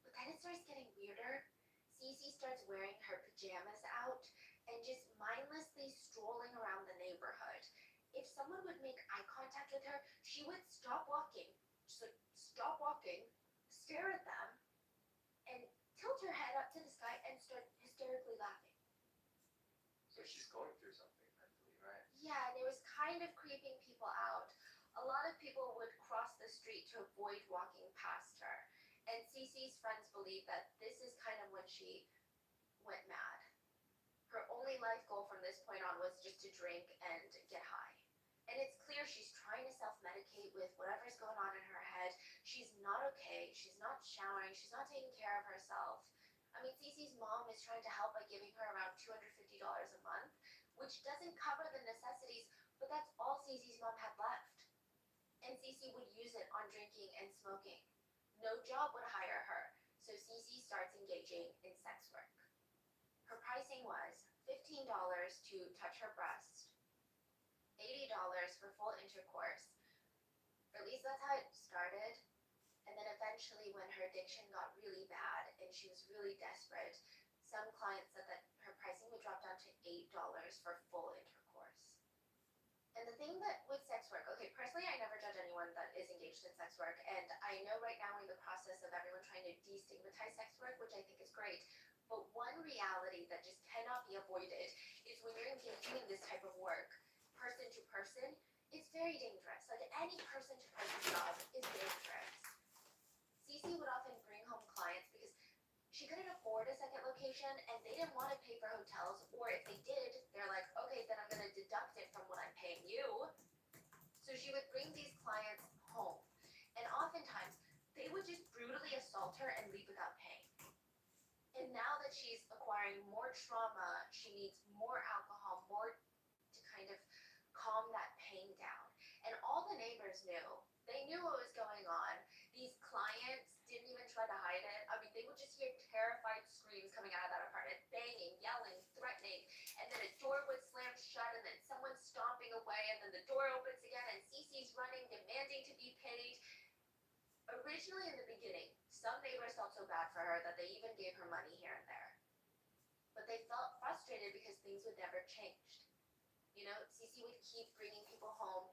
But then it starts getting weirder. Cece starts wearing her pajamas out and just mindlessly strolling around the neighborhood. If someone would make eye contact with her, she would stop walking, just like stop walking, stare at them, and tilt her head up to the sky and start hysterically laughing. So she's going through something mentally, right? Yeah, and it was kind of creeping people out. A lot of people would cross the street to avoid walking past her. And Cece's friends believe that this is kind of when she went mad. Her only life goal from this point on was just to drink and get high. And it's clear she's trying to self-medicate with whatever's going on in her head. She's not okay. She's not showering. She's not taking care of herself. I mean, Cece's mom is trying to help by giving her around $250 a month, which doesn't cover the necessities, but that's all Cece's mom had left. And Cece would use it on drinking and smoking. No job would hire her, so Cece starts engaging in sex work. Her pricing was $15 to touch her breast, $80 for full intercourse. Or at least that's how it started. And then eventually, when her addiction got really bad and she was really desperate, some clients said that her pricing would drop down to $8 for full intercourse. And the thing that with sex work, okay, personally, I never judge anyone that is engaged in sex work. And I know right now we're in the process of everyone trying to destigmatize sex work, which I think is great. But one reality that just cannot be avoided is when you're engaging in this type of work, person to person, it's very dangerous. Like any person to person job is dangerous. Cece would often bring home clients because she couldn't afford a second location and they didn't want to pay for hotels, or if they did, they're like, okay, then I'm going to deduct it from what I'm paying you. So she would bring these clients home, and oftentimes they would just brutally assault her and leave without paying. And now that she's acquiring more trauma, she needs more alcohol, more to kind of calm that pain down. And all the neighbors knew. They knew what was going on. These clients didn't even try to hide it. I mean, they would just hear terrified screams coming out of that apartment, banging, yelling, threatening, and then a door would slam shut, and then someone's stomping away, and then the door opens again, and Cece's running, demanding to be paid. Originally, in the beginning, some neighbors felt so bad for her that they even gave her money here and there. But they felt frustrated because things would never change. You know, Cece would keep bringing people home,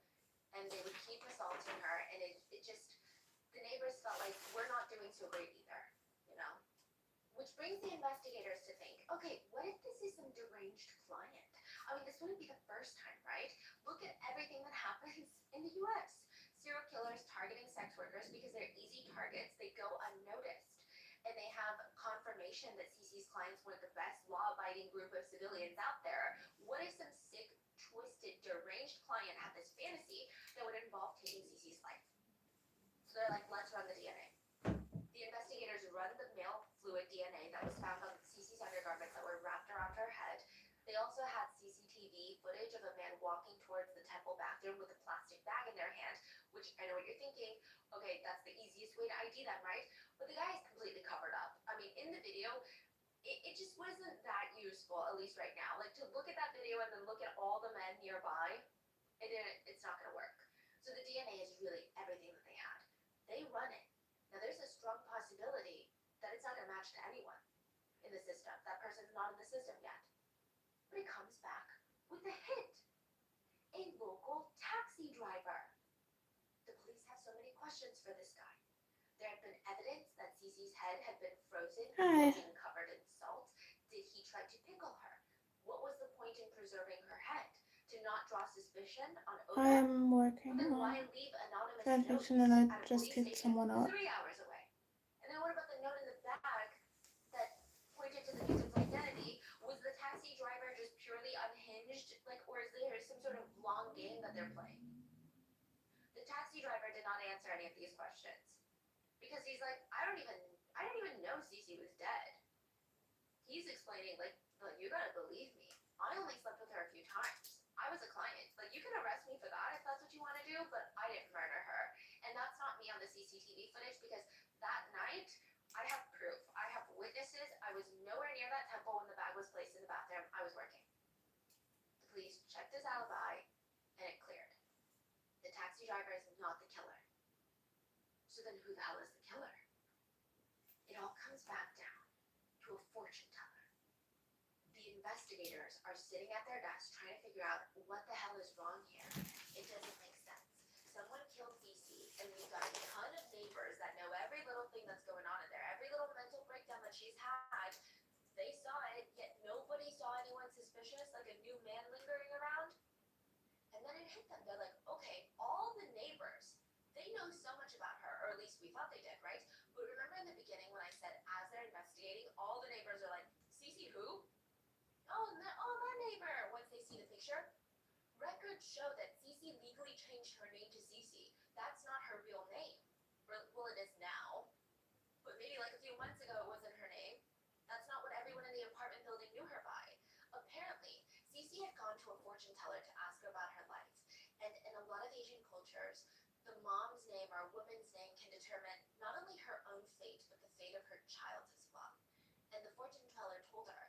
and they would keep assaulting her, and it just, the neighbors felt like, we're not doing so great either, you know? Which brings the investigators to think, okay, what if this is some deranged client? I mean, this wouldn't be the first time, right? Look at everything that happens in the US. Serial killers targeting sex workers because they're easy targets, they go unnoticed. And they have confirmation that Cece's clients were the best law-abiding group of civilians out there. What if some sick, twisted, deranged client had this fantasy that would involve taking Cece's life? So they're like, let's run the DNA. The investigators run the male fluid DNA that was found on Cece's undergarments that were wrapped around her head. They also had CCTV footage of a man walking towards the temple bathroom with a plastic bag in their hand, which I know what you're thinking, okay, that's the easiest way to ID them, right? But the guy is completely covered up. I mean, in the video, it just wasn't that useful, at least right now. Like, to look at that video and then look at all the men nearby, it's not going to work. So the DNA is really everything that they had. They run it. Now, there's a strong possibility that it's not going to match to anyone in the system. That person's not in the system yet. But it comes back with a hit. A local taxi driver. The police have so many questions for this guy. There had been evidence that Cece's head had been frozen Hi. and covered in salt. Did he try to pickle her? What was the point in preserving her head? To not draw suspicion on odor? I am working Then why on leave anonymous fan notes fiction and I at a just police kicked station someone out. 3 hours away? And then what about the note in the bag that pointed to the victim's identity? Was the taxi driver just purely unhinged? Like, or is there some sort of long game that they're playing? The taxi driver did not answer any of these questions. Because he's like, I don't even know Cece was dead. He's explaining, like, you gotta believe me. I only slept with her a few times. I was a client. Like, you can arrest me for that if that's what you want to do, but I didn't murder her. And that's not me on the CCTV footage because that night, I have proof. I have witnesses. I was nowhere near that temple when the bag was placed in the bathroom. I was working. The police checked his alibi, and it cleared. The taxi driver is not the killer. So then who the hell is the killer? It all comes back down to a fortune teller. The investigators are sitting at their desks trying to figure out what the hell is wrong here. It doesn't make sense. Someone killed Cece, and we've got a ton of neighbors that know every little thing that's going on in there, every little mental breakdown that she's had. They saw it, yet nobody saw anyone suspicious, like a new man lingering around. And then it hit them. They're like, okay, all the neighbors, they know so much about her, or at least we thought they did, right? But remember in the beginning when I said as they're investigating, all the neighbors are like, Cece who? Oh, that neighbor, once they see the picture. Records show that Cece legally changed her name to Cece. That's not her real name. Well, it is now. But maybe like a few months ago it wasn't her name. That's not what everyone in the apartment building knew her by. Apparently, Cece had gone to a determine not only her own fate, but the fate of her child as well. And the fortune teller told her,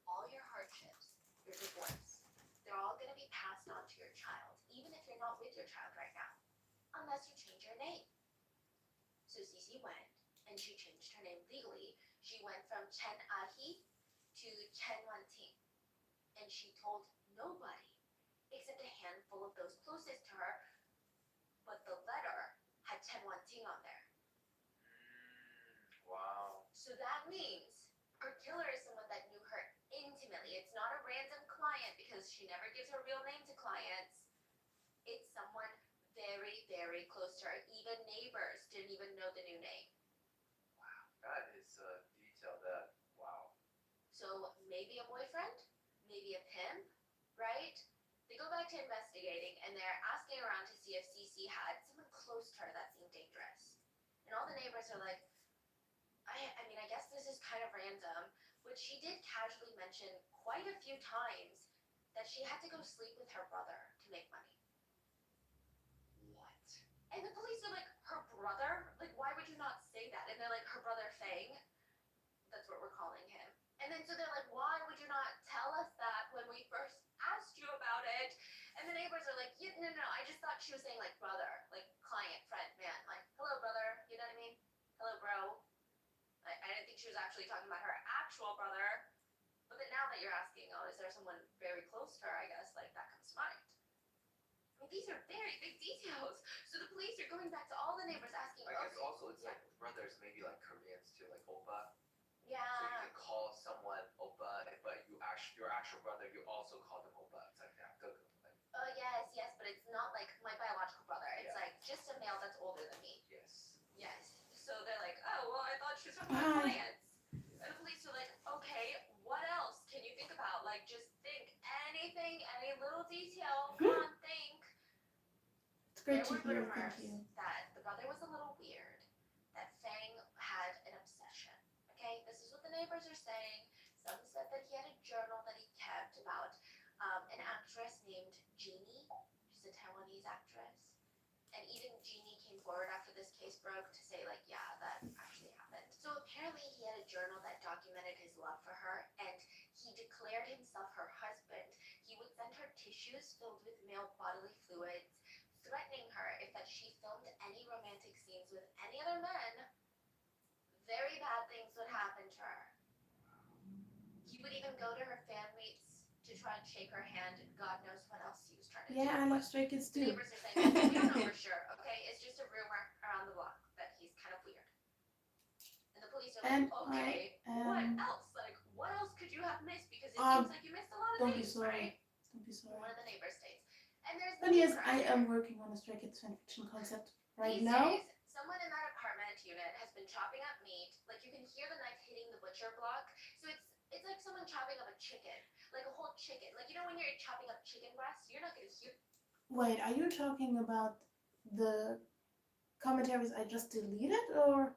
all your hardships, your divorce, they're all going to be passed on to your child, even if you're not with your child right now, unless you change your name. So Cece went, and she changed her name legally. She went from Chen Ahi to Chen Wanting. And she told nobody except a handful of those closest to her, but the letter had Chen Wanting on there. Wow. So that means her killer is someone that knew her intimately. It's not a random client because she never gives her real name to clients. It's someone very, very close to her. Even neighbors didn't even know the new name. That is a detail that, wow. So maybe a boyfriend, maybe a pimp, right? They go back to investigating and they're asking around to see if Cece had someone close to her that seemed dangerous. And all the neighbors are like, I mean, I guess this is kind of random, but she did casually mention quite a few times that she had to go sleep with her brother to make money. What? And the police are like, her brother? Like, why would you not say that? And they're like, her brother Fang? That's what we're calling him. And then so they're like, why would you not tell us that when we first asked you about it? And the neighbors are like, yeah, no, I just thought she was saying like brother, like client, friend, man. Like, hello, brother. You know what I mean? Hello, bro. I didn't think she was actually talking about her actual brother. But then now that you're asking, oh, is there someone very close to her, I guess, like that comes to mind. I mean, these are very big details. So the police are going back to all the neighbors asking, I guess okay, also it's like brothers, maybe like Koreans too, like oppa. So you yeah. can call someone oppa, but your actual brother, you also call them oppa. It's like that. Go. Like, Yes, but it's not like my biological brother. It's Yeah. like just a male that's older than me. yes. Yes. So they're like, oh, well, I thought she was talking about Hi. clients. And the police are like, okay, what else can you think about? Like, just think anything, any little detail. Come on, think. It's great There to were hear. Thank rumors you. that the brother was a little weird, that Fang had an obsession. Okay, this is what the neighbors are saying. Some said that he had a journal that he kept about an actress named Jeannie. She's a Taiwanese actress. And even Jeannie came forward after this case broke to say, like, yeah, that actually happened. So apparently he had a journal that documented his love for her, and he declared himself her husband. He would send her tissues filled with male bodily fluids, threatening her if that she filmed any romantic scenes with any other men, very bad things would happen to her. He would even go to her fan meets to try and shake her hand, and God knows what else he was trying to do. Yeah, I love Stray Kids The too. neighbors are saying, we don't know for sure, okay? It's just a rumor around the block that he's kind of weird. And the police are And like, okay, I what else? Like, what else could you have missed? Because it Um, seems like you missed a lot of don't be things, sorry. right? Don't be One sorry. of the neighbors states. And there's But the yes, meat I grinder. am working on a Stray Kids fanfiction concept right These now. days, someone in that apartment unit has been chopping up meat. Like, you can hear the knife hitting the butcher block. So it's like someone chopping up a chicken. Like a whole chicken. Like, you know when you're chopping up chicken breast, you're not going to hear. Wait, are you talking about the commentaries I just deleted or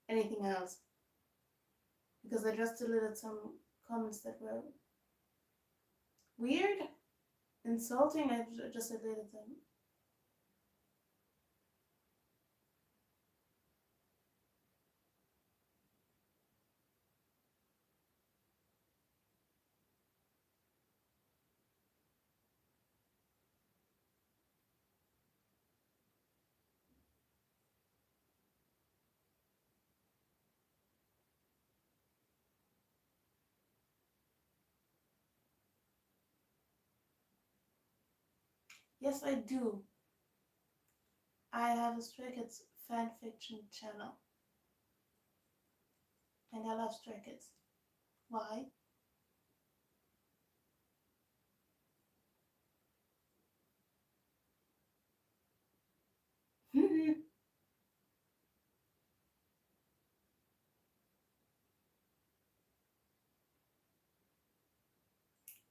anything else? Because I just deleted some comments that were weird, insulting. I just deleted them. Yes, I do. I have a Stray Kids fanfiction channel. And I love Stray Kids. Why?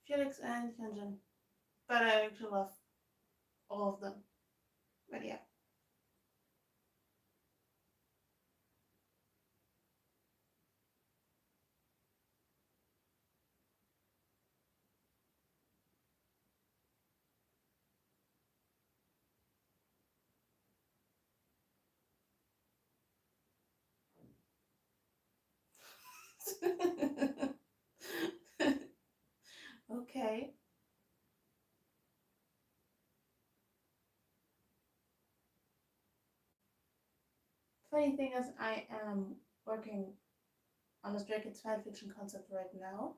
Felix and Hyunjin. But I actually love all of them. But yeah. funny thing is, I am working on a Stray Kids fanfiction concept right now.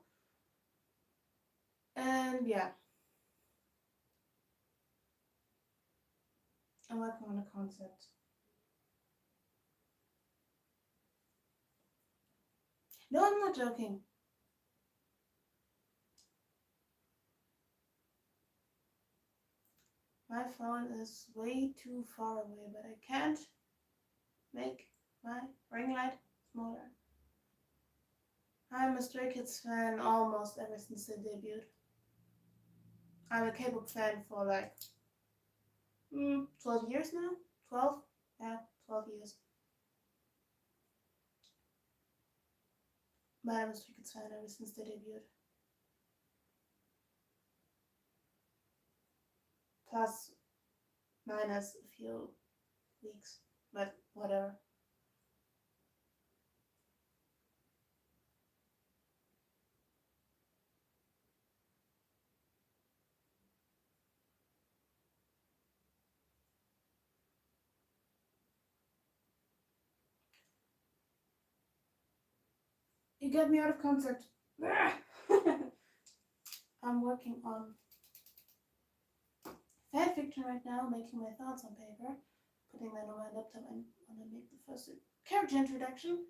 And yeah. I'm working on a concept. No, I'm not joking. My phone is way too far away, but I can't make my ring light smaller. I'm a Stray Kids fan almost ever since they debuted. I'm a K-pop fan for like 12 years now? 12? Yeah, 12 years. But I'm a Stray Kids fan ever since they debuted. Plus, minus a few weeks, but whatever. You get me out of concert. I'm working on fanfiction right now, making my thoughts on paper, putting that on my laptop, and want to make the first character introduction.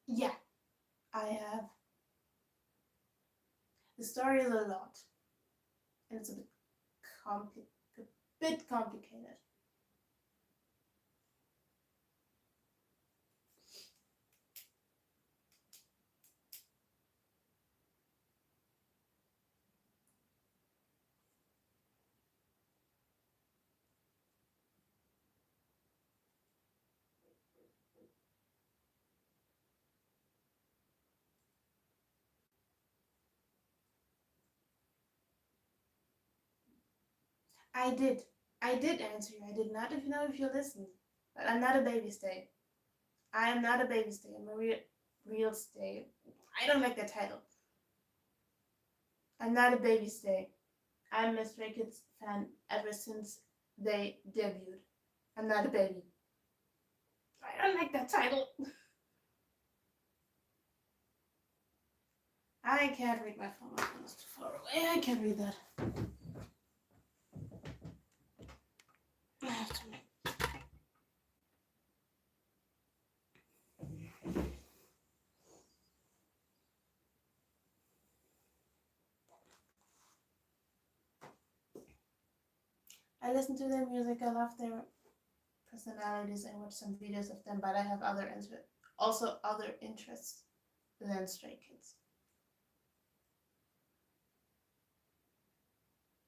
Yeah, I have. The story is a lot, and it's a bit complicated. I did answer you. I did not know if you listened. But I'm not a baby stay. I am not a baby stay. I'm a real stay. I don't like that title. I'm not a baby stay. I'm a Stray Kids fan ever since they debuted. I'm not a baby. I don't like that title. I can't read my phone. My phone is too far away. I can't read that. I have to make. I listen to their music. I love their personalities. I watch some videos of them, but I have other interests than Stray Kids.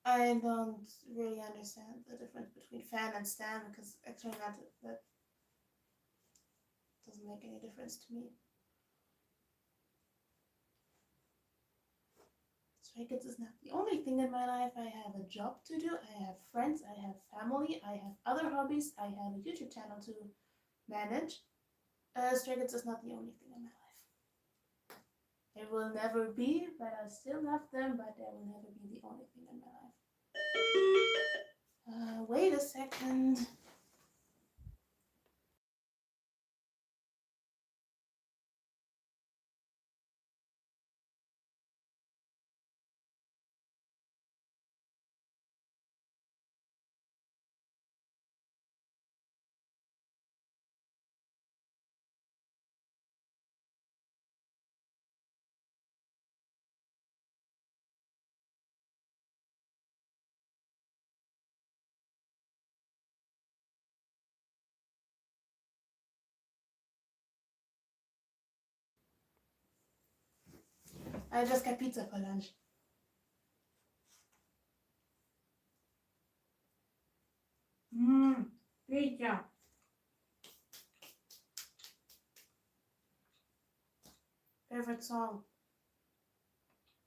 I don't really understand the difference between fan and stan, because actually that doesn't make any difference to me. Stray Kids is not the only thing in my life. I have a job to do, I have friends, I have family, I have other hobbies, I have a YouTube channel to manage. Stray Kids is not the only thing in my life. It will never be, but I still love them, but they will never be the only thing in my life. Wait a second. I just got pizza for lunch. Pizza. Favorite song.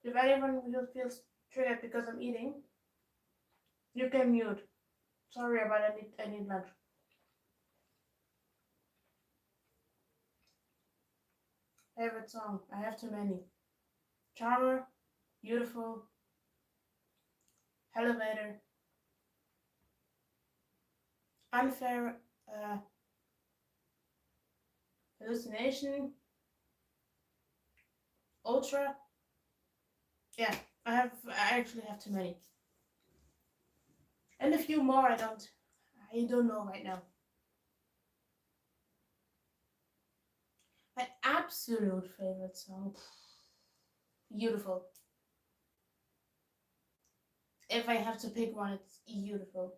If anyone feels triggered because I'm eating, you can mute. Sorry, but I need lunch. Favorite song. I have too many. Charmer, Beautiful, Elevator, unfair hallucination, ultra. Yeah, I actually have too many. And a few more I don't know right now. My absolute favorite song. Beautiful. If I have to pick one, it's beautiful.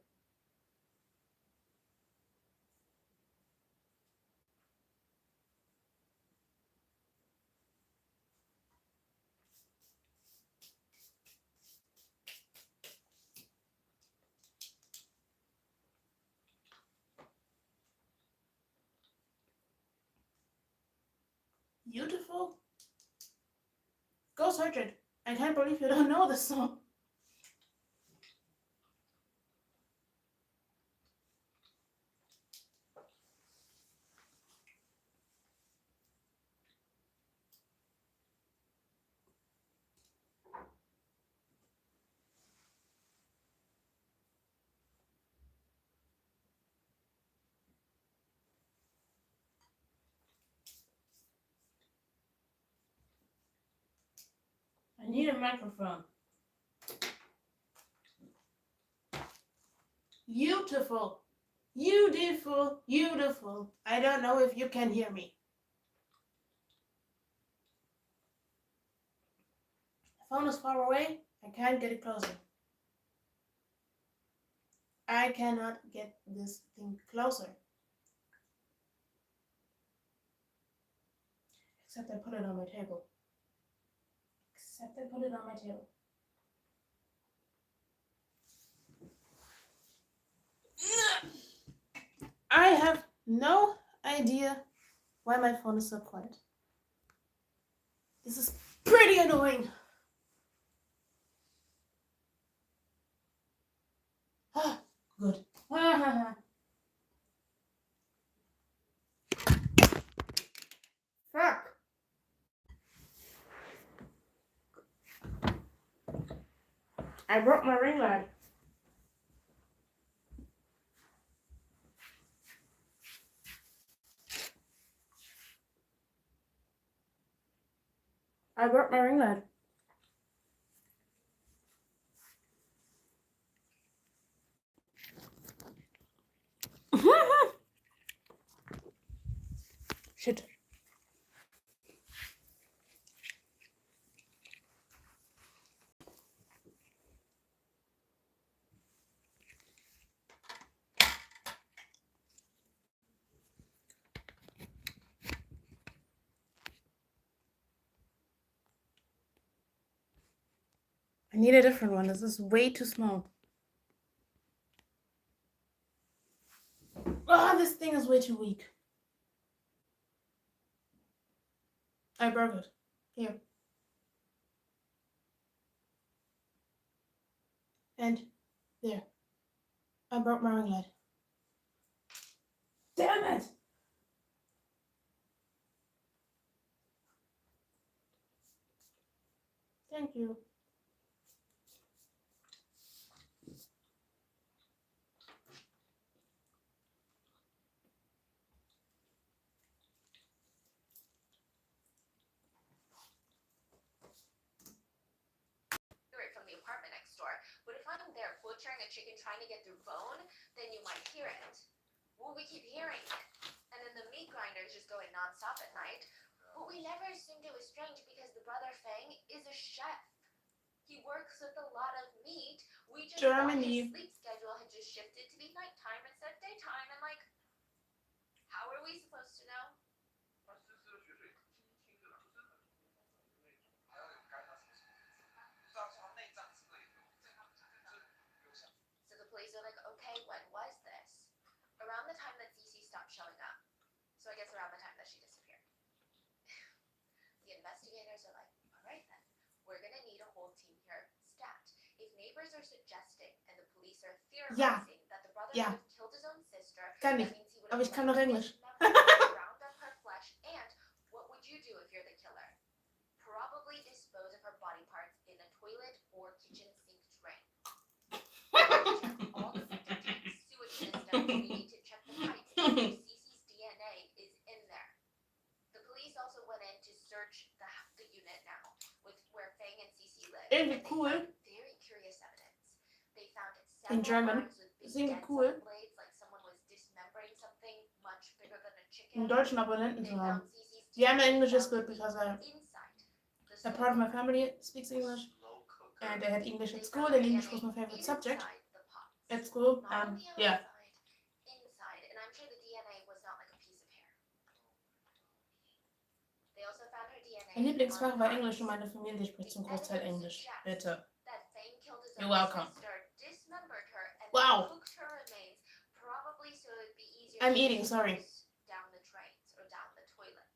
Beautiful? Go search it. I can't believe you don't know this song. I need a microphone. Beautiful. Beautiful. Beautiful. I don't know if you can hear me. The phone is far away. I can't get it closer. I cannot get this thing closer. Except I put it on my table. I have no idea why my phone is so quiet. This is pretty annoying. Ah, good. Fuck. I broke my ring light. I broke my ring light. Shit. I need a different one. This is way too small. Oh, this thing is way too weak. I broke it. Here. And there. I broke my ring light. Damn it! Thank you. From the apartment next door. But if I'm there butchering a chicken trying to get through bone, then you might hear it. Well, we keep hearing it. And then the meat grinder is just going nonstop at night. But we never assumed it was strange because the brother Fang is a chef. He works with a lot of meat. We just thought his sleep schedule had just shifted to be nighttime instead of daytime. And like, how are we supposed to know? So the police are like, okay, when was this? Around the time that Cece stopped showing up. So I guess around the time that she disappeared. The investigators are like, all right then, we're gonna need a whole team here stat. If neighbors are suggesting and the police are theorizing that the brother would have killed his own sister, that means he would have kann noch Englisch. ground up her flesh, and what would you do if you're the killer? Probably dispose of her body parts in a toilet or kitchen sink drain. Check all the septic tanks, sewage systems, we need search the unit now with where Fang and Cece live. Irgendwie and they cool. found very curious evidence. They found In several German. marks with big Ist irgendwie dents cool. on the blades, like someone was dismembering something much bigger than a chicken. Einen deutschen Abonnenten They zu haben. found Cece's Yeah, my teeth English is found good because inside the a part of my slow family speaks English, Slow cooker. and I had English They at school, found and English DNA was my favorite subject inside the pots. at school. Not on the Yeah. outside, inside, and I'm sure the DNA was not like a piece of hair. They also found her DNA. Meine Lieblingssprache on war knives. Englisch und meine Familie spricht zum Großteil Englisch. Bitte. That Fang killed his You're own welcome. sister, dismembered her, and Wow. then cooked her remains, probably so it'd be easier I'm to eating, dispose sorry. down the drains or down the toilet.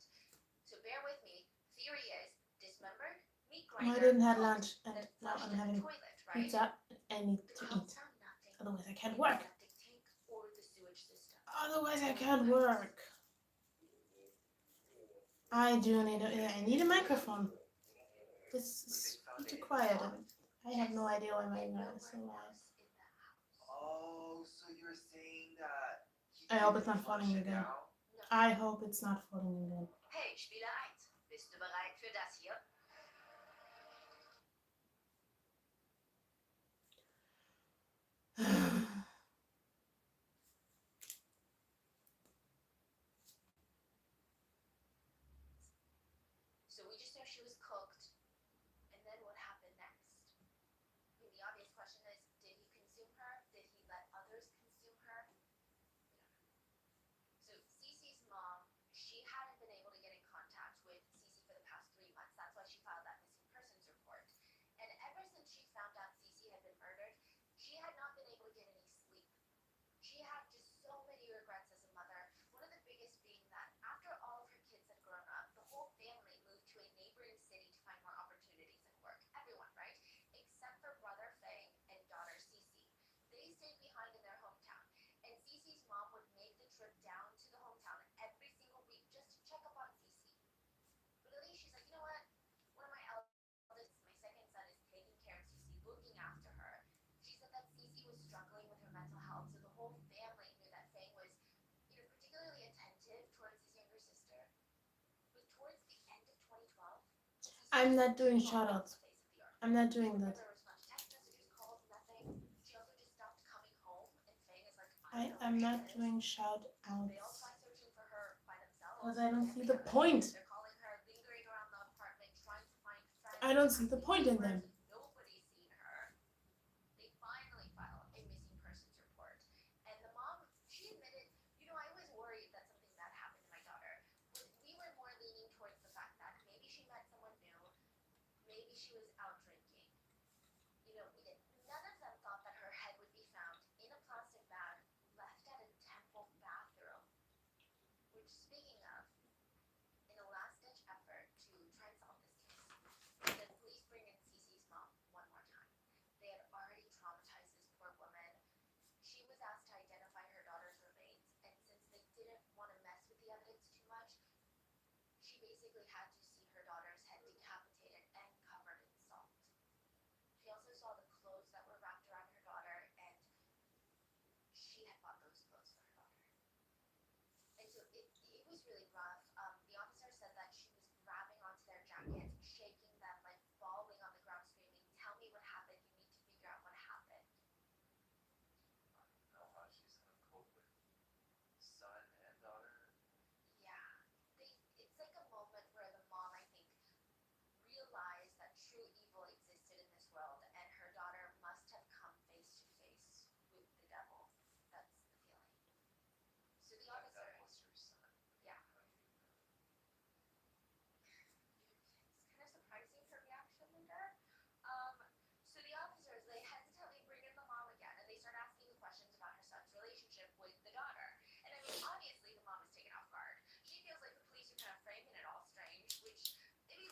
So bear with me. Theory is dismembered, meat I grinder, didn't have cooked, lunch, and then now flushed I'm in the having toilet, right? pizza. I need The to cops eat. found nothing Otherwise I in can't the work. septic tank or the sewage system. Otherwise I can't work. I need a microphone. This is too quiet. I have no idea why my internet is so loud. Oh, so you're saying that he I hope didn't it's not flush falling it again. down? I hope it's not falling again. Hey, Spieler 1, bist du bereit für das hier? So we just know she was cooked, and then what happened next? I mean, the obvious question is, did he consume her? Did he let others consume her? We don't know. So Cece's mom, she hadn't been able to get in contact with Cece for the past 3 months. That's why she filed that missing persons report. And ever since she found out Cece had been murdered, she had not been able to get any sleep. She had just so many regrets as a mother. One of the biggest being that after all of her kids had grown up, the whole family moved to a neighboring city to find more opportunities and work. Everyone, right? Except for brother Fang and daughter Cece. They stayed behind in their hometown. And Cece's mom would make the trip down to the hometown every single week just to check up on Cece. But at least she's like, you know what? One of my eldest, my second son, is taking care of Cece, looking after her. She said that Cece was struggling with her mental health, so the whole family knew that Fang was, particularly attentive towards his younger sister. But towards the end of 2012, I'm not doing Cece fallen off shoutouts. the face of the earth. I'm not doing She that. never responded to text messages, calls, nothing. She also just stopped coming home, and Fang is like, I don't know am where not she is. doing shout They all outs. tried searching for her by themselves. Because I don't see Family the members, point. They're calling her, lingering around the apartment, trying to find friends. I don't see the point in them. Nobody's seen her. They finally filed a missing persons report. And the mom, she admitted, I was worried that something bad happened to my daughter. But we were more leaning towards the fact that maybe she met someone new, maybe she was out drinking. None of them thought that her head would be found in a plastic bag left at a temple bathroom. Which, speaking of, in a last-ditch effort to try and solve this case, the police bring in Cece's mom one more time. They had already traumatized this poor woman. She was asked to identify her daughter's remains, and since they didn't want to mess with the evidence too much, she basically had to see her daughter's head decapitated and covered in salt. She also saw the clothes that were wrapped around her daughter, and she had bought those clothes for her daughter. And so it was really rough. The officer said that she was grabbing onto their jackets, shaking them, like falling on the ground, screaming, "Tell me what happened. You need to figure out what happened." I don't know how she's gonna cope with son and daughter. Yeah. It's like a moment where the mom, I think, realized that true evil existed in this world, and her daughter must have come face to face with the devil. That's the feeling. So the That officer, was your son. yeah. How do you know? It's kind of surprising her reaction there. So the officers, they hesitantly bring in the mom again, and they start asking the questions about her son's relationship with the daughter. And I mean, obviously the mom is taken off guard. She feels like the police are kind of framing it all strange, which,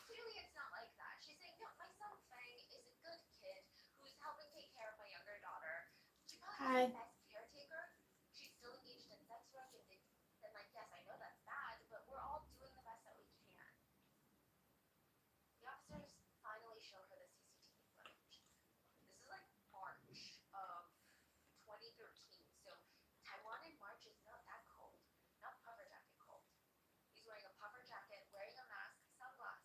clearly it's not like that. She's saying, no, my son Fang is a good kid who's helping take care of my younger daughter. She probably is the best caretaker. She's still engaged in sex work, and yes, I know that's bad, but we're all doing the best that we can. The officers finally show her the CCTV footage. This is like March of 2013, so Taiwan in March is not that cold, not puffer jacket cold. He's wearing a puffer jacket, wearing a mask, sunglasses.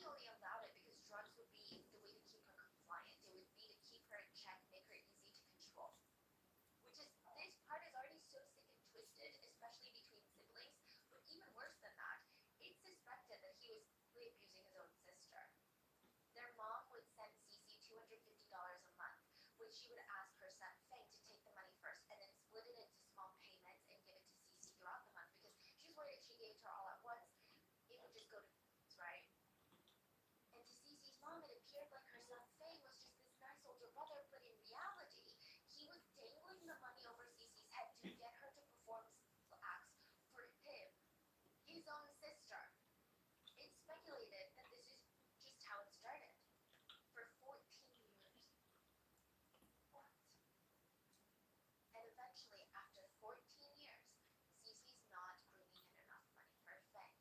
totally allowed it because drugs would be the way to keep her compliant. It would be to keep her in check, make her easy to control. Which is, this part is already so sick and twisted, especially between siblings. But even worse than that, it's suspected that he was really abusing his own sister. Their mom would send Cece $250 a month, which she would ask her son Feng to take the money first and then split it into small payments and give it to Cece throughout the month because she was worried if she gave it to her all at once, it would just go to right? And to Cece's mom, it appeared like her son Feng was just this nice older brother, but in reality, he was dangling the money over Cece's head to get her to perform sexual acts for him, his own sister. It's speculated that this is just how it started. For 14 years. What? And eventually, after 14 years, Cece's not bringing in enough money for Feng.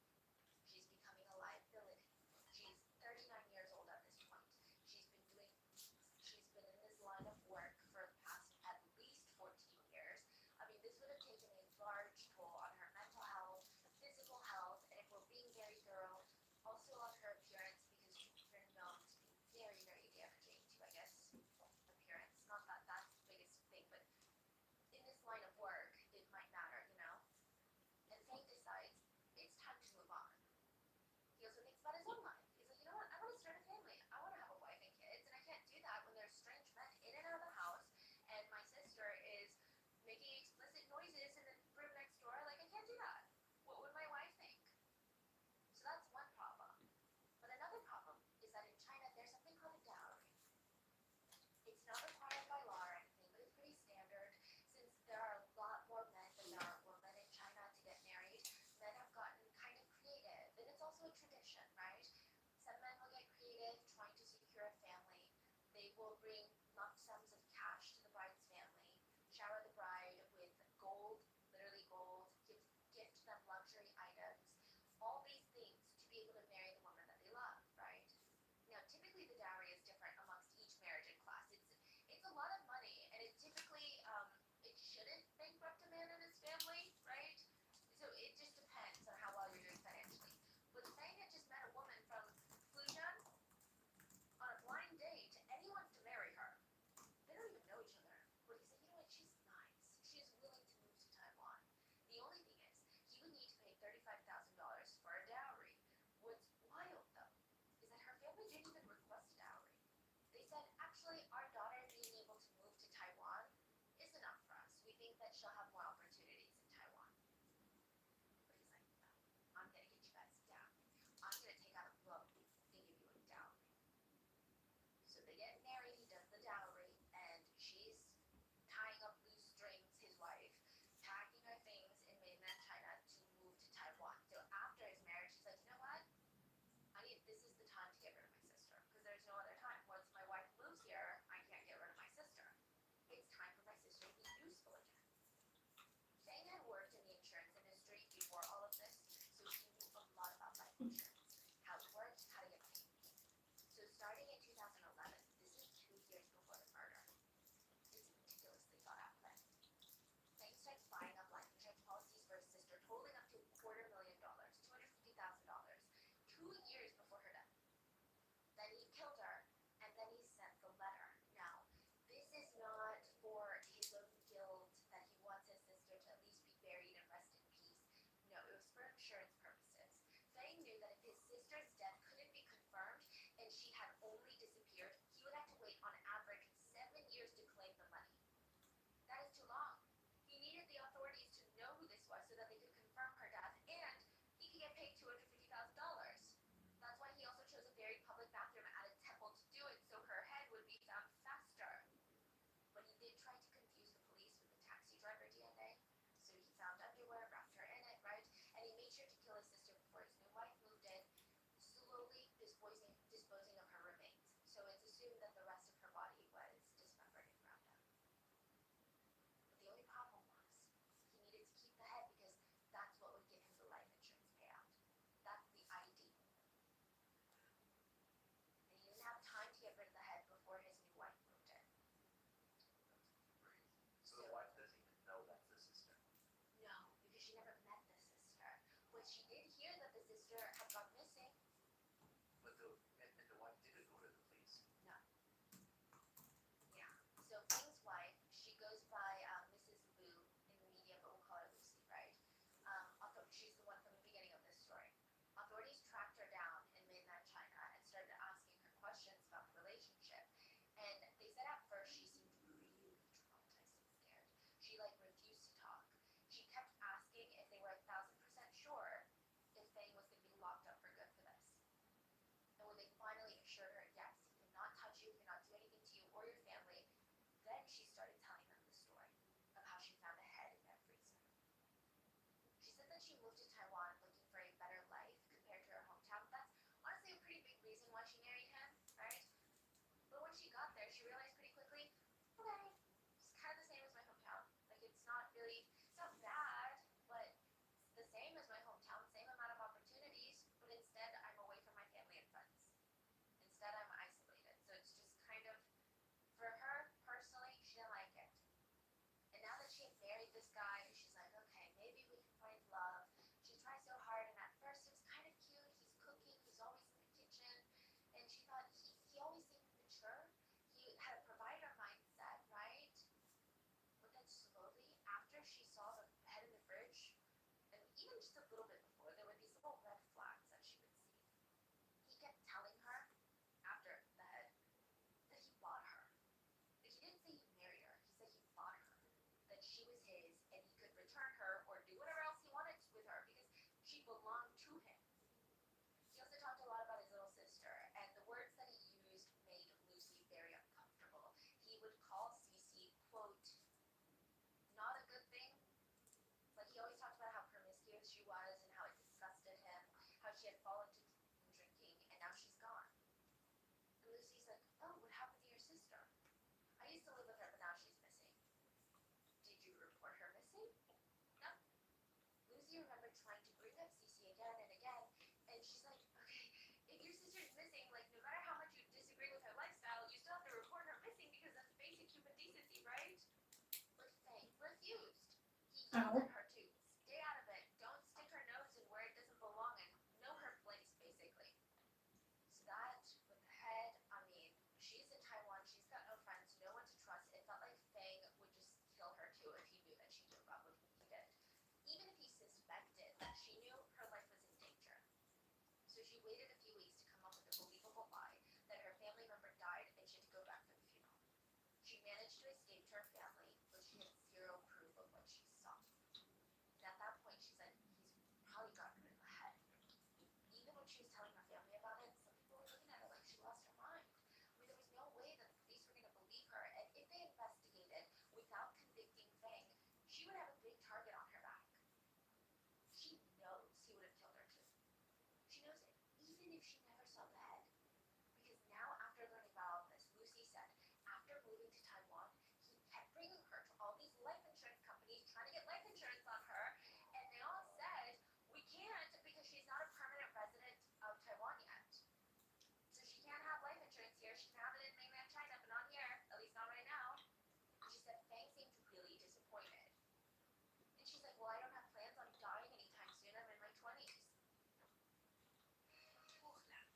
She's becoming a liability. She's 39 years old at this point. She's been in this line of work for the past at least 14 years. I mean, this would have taken a large toll on her mental health, physical health, and if we're being very thorough, also on her appearance because she's been known to be very, very damaging to, I guess, appearance. Not that that's the biggest thing, but in this line of work, it might matter, you know? And Feng decides it's time to move on. He also thinks about his own life. He's like, you know what? I want to start a family. I want to have a wife and kids, and I can't do that when there's strange men in and out of the house, and my sister is making explicit noises in the room next door. Like, I can't do that. What would my wife think? So that's one problem. But another problem is that in China, there's something called a dowry. It's not required by law or anything, but it's pretty standard since there are a lot more men than there are women in China to get married. Men have gotten kind of creative, and it's also a tradition, right? Some men will get creative trying to secure a family. They will bring lump sums of cash to the bride's family, shower the bride with gold, literally gold, gift them luxury items, all these things to be able to marry the woman that they love, right? Now, typically the dowry is different amongst each marriage and class. It's a lot of money, and it typically it shouldn't bankrupt a man and his family, right? So it just depends on how well you're doing financially. But Feng had just met a woman from Fujian on a blind date to anyone to marry her. They don't even know each other. But he said, you know what, she's nice. She's willing to move to Taiwan. The only thing is, he would need to pay $35,000 for a dowry. What's wild, though, is that her family didn't even request a dowry. They said, actually, our daughter being able to move to Taiwan is enough for us. We think that she'll have more opportunities in Taiwan. But he's like, no, I'm gonna get you guys a dowry. I'm gonna take out a loan and give you a dowry. So they get married, he does the dowry, and she's tying up loose strings, his wife, packing her things in mainland China to move to Taiwan. So after his marriage, she's like, you know what? This is the time to get rid of my sister, because there's no other time. Once my wife moves here, I can't get rid of my sister. It's time for my sister to be useful again. Feng had worked in the insurance industry before all of this, so she knew a lot about life insurance, how it worked, how to get paid. So starting in 2011, this is 2 years before the murder. It's a meticulously thought out plan. Feng starts buying up life insurance policies for his sister, totaling up to $250,000, $250,000, 2 years before her death. Then he killed her, and then he sent the letter. Now, this is not for his own guilt that he wants his sister to at least be buried and rest in peace. No, it was for insurance purposes. Feng knew that if his sister's death couldn't be confirmed and she had only disappeared, he would have to wait on average 7 years to claim the money. That is too long. He needed the authorities to know who this was so that they could confirm her death, and he could get paid $250,000. That's why he also chose a very public bathroom at a temple to do it, so her head would be found faster. But he did try to confuse the police with the taxi driver DNA, so he found underwear, wrapped her in it, right? And he made sure to kill his sister before his new wife moved in, slowly disposing of her remains. So it's assumed that the rest of her body was dismembered and ground up. But the only problem was, he needed to keep the head because that's what would give him the life insurance payout. That's the ID. And he didn't have time to get rid of the head before his new wife moved in. So the wife doesn't even know that's the sister. No, because she never met the sister. But she did hear that the sister had gone missing. But the So Fang's wife, she goes by Mrs. Lu in the media, but we'll call her Lucy, right? She's the one from the beginning of this story. Authorities tracked her down in mainland China and started asking her questions about the relationship. And they said at first she seemed really traumatized and scared. She like refused to talk. She kept asking if they were 1,000% sure if Fang was going to be locked up for good for this. And when they finally assured her, yes, he cannot touch you, cannot do anything to you or your family, then she started telling them the story of how she found a head in their freezer. She said that she moved to Taiwan looking for a better life compared to her hometown. That's honestly a pretty big reason why she married him, right? But when she got there, she realized pretty quickly, okay, it's kind of the same as my hometown. Like it's not bad, but it's the same as my hometown, same amount of opportunities, but instead I'm away from my family and friends. Instead I'm isolated. So it's just kind of, for her personally, she didn't like it. And now that she had married this guy, she's like, okay, maybe we can find love. She tries so hard, and at first it was kind of cute. He's cooking, he's always in the kitchen, and she thought he always seemed mature. He had a provider mindset, right? But then slowly, after she saw the head in the fridge, and even just a little bit before, there were these little red flags that she would see. He kept telling her, after the head, that he bought her. Like, he didn't say he married her, he said he bought her. That she was his, and he could return her or do whatever else he wanted with her because she belonged to him. He also talked a lot about his little sister, and the words that he used made Lucy very uncomfortable. He would call Cece, quote, not a good thing. Like, he always talked about how promiscuous she was and how it disgusted him, how she had fallen to drinking, and now she's gone. And Lucy's like, oh, what happened to your sister? I used to live with her, but now she's missing. Did you report her missing? No. Lucy remembered trying to bring up Cece again and again, and she's like, okay, if your sister's missing, like, no matter how much you disagree with her lifestyle, you still have to report her missing because that's basic human decency, right? But Fang refused. He yelled at her to stay out of it, don't stick her nose in where it doesn't belong, and know her place, basically. So that, with the head, I mean, she's in Taiwan, she's got no friends, no one to trust. It felt like Fang would just kill her too if he knew that she knew about what he did. Even if he suspected that she knew, her life was in danger. So she waited a few weeks to come up with a believable lie that her family member died and she had to go back for the funeral. She managed to escape to her family, but she had zero proof of what she saw. And at that point, she said, he's probably gotten rid of the head. Even when she was telling her family about it, some people were looking at her like she lost her mind. I mean, there was no way that the police were going to believe her, and if they investigated without convicting Fang, she would have a big target on her back. She knows he would have killed her too. She knows it, even if she never saw the head. Because now, after learning about all this, Lucy said, after moving to Taiwan, he kept bringing her to all these life insurance companies trying to get life insurance on her, and they all said, we can't because she's not a permanent resident of Taiwan yet. So she can't have life insurance here. She can have it in mainland China, but not here, at least not right now. And she said Fang seemed really disappointed. And she's like, well, I don't have plans on dying anytime soon. I'm in my 20s. Hochland.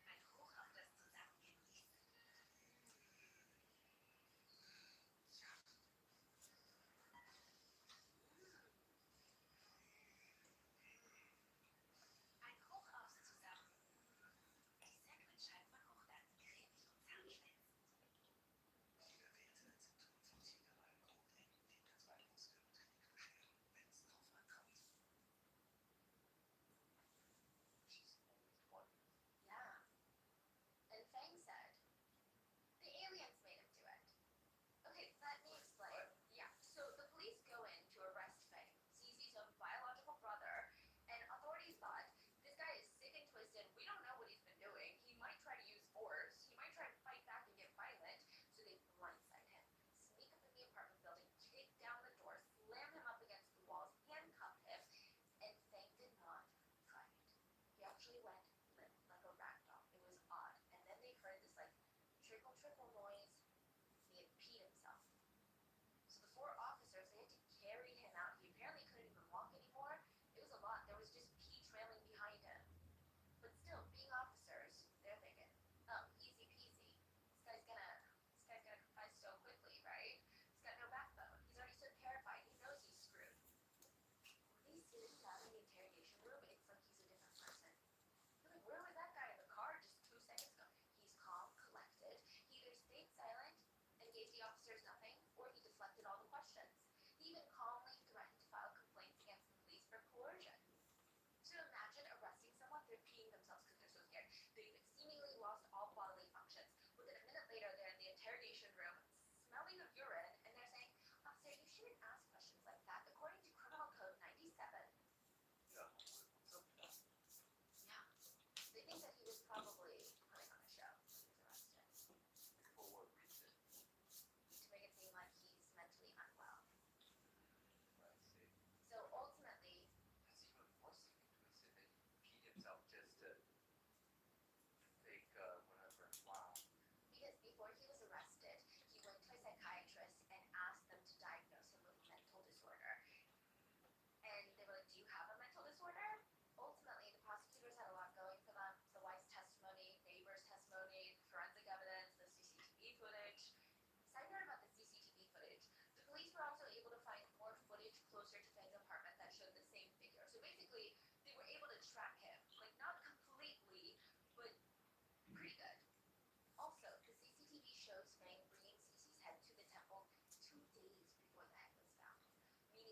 Ein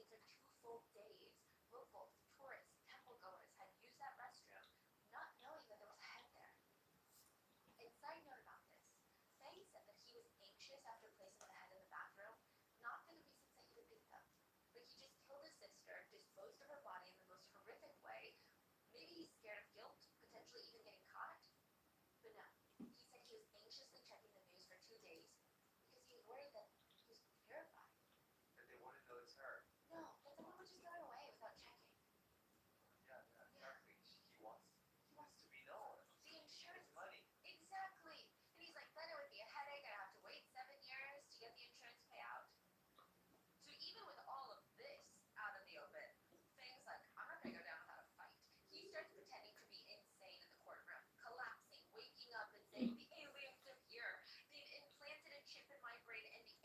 periods of 2 full days, locals, tourists, temple goers had used that restroom, not knowing that there was a head there. And side note about this, Fang said that he was anxious after placing the head in the bathroom, not for the reasons that you would think though. But he just killed his sister, disposed of her body in the most horrific way. Maybe he's scared of guilt, potentially even getting caught. But no, he said he was anxiously checking the news for 2 days because he was worried that he was terrified. That they wouldn't know it's her. No, that someone would just throw it away without checking. Yeah, exactly. He wants to be known. The insurance. It's money. Exactly. And he's like, then it would be a headache. I'd have to wait 7 years to get the insurance payout. So even with all of this out in the open, things like, I'm not gonna go down without a fight. He starts pretending to be insane in the courtroom, collapsing, waking up and saying, the aliens are here. They've implanted a chip in my brain and the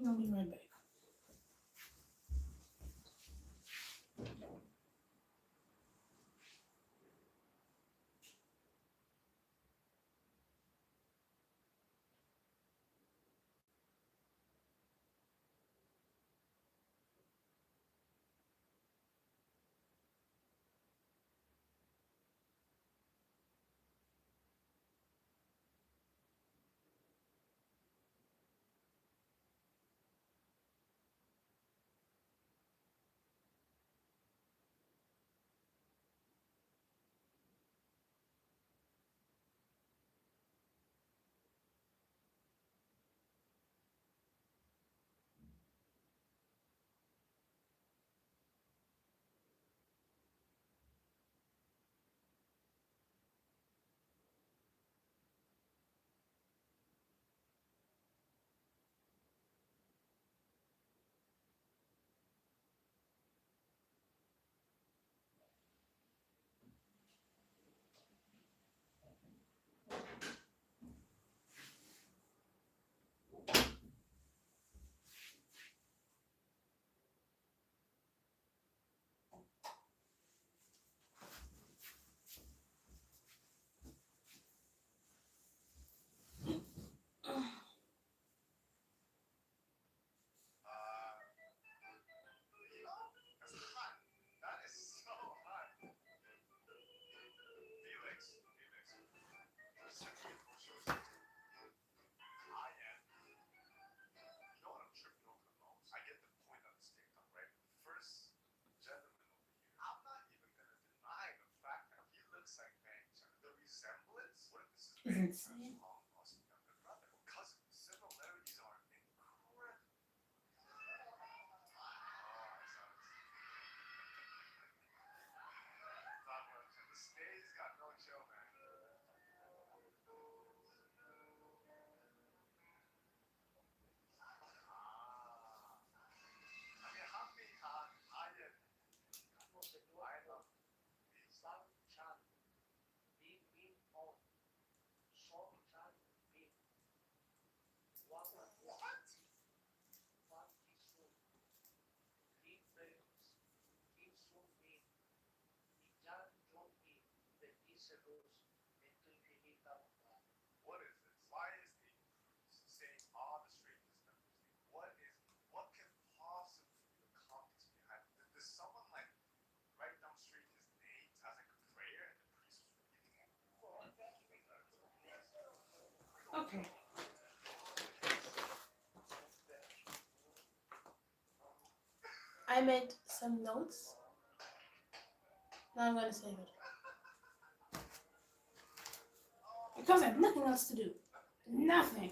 I'll be right back. That is so hot. Felix. I am. You know what I'm tripping over the most? I get the point on this TikTok, right? The first gentleman over here. I'm not even gonna deny the fact that he looks like Bang Chan. The resemblance. What if this is Bang Chan's long lost younger brother? Cousin. Similarities are incredible. The stage got no chill, man. What is this? Why is the priest saying all the strangest members' name? What can possibly be the context behind it? Does someone like write down straight his names as like a prayer and the priest was reading it? Okay. I made some notes. Now I'm gonna save it. Because I have nothing else to do. Nothing.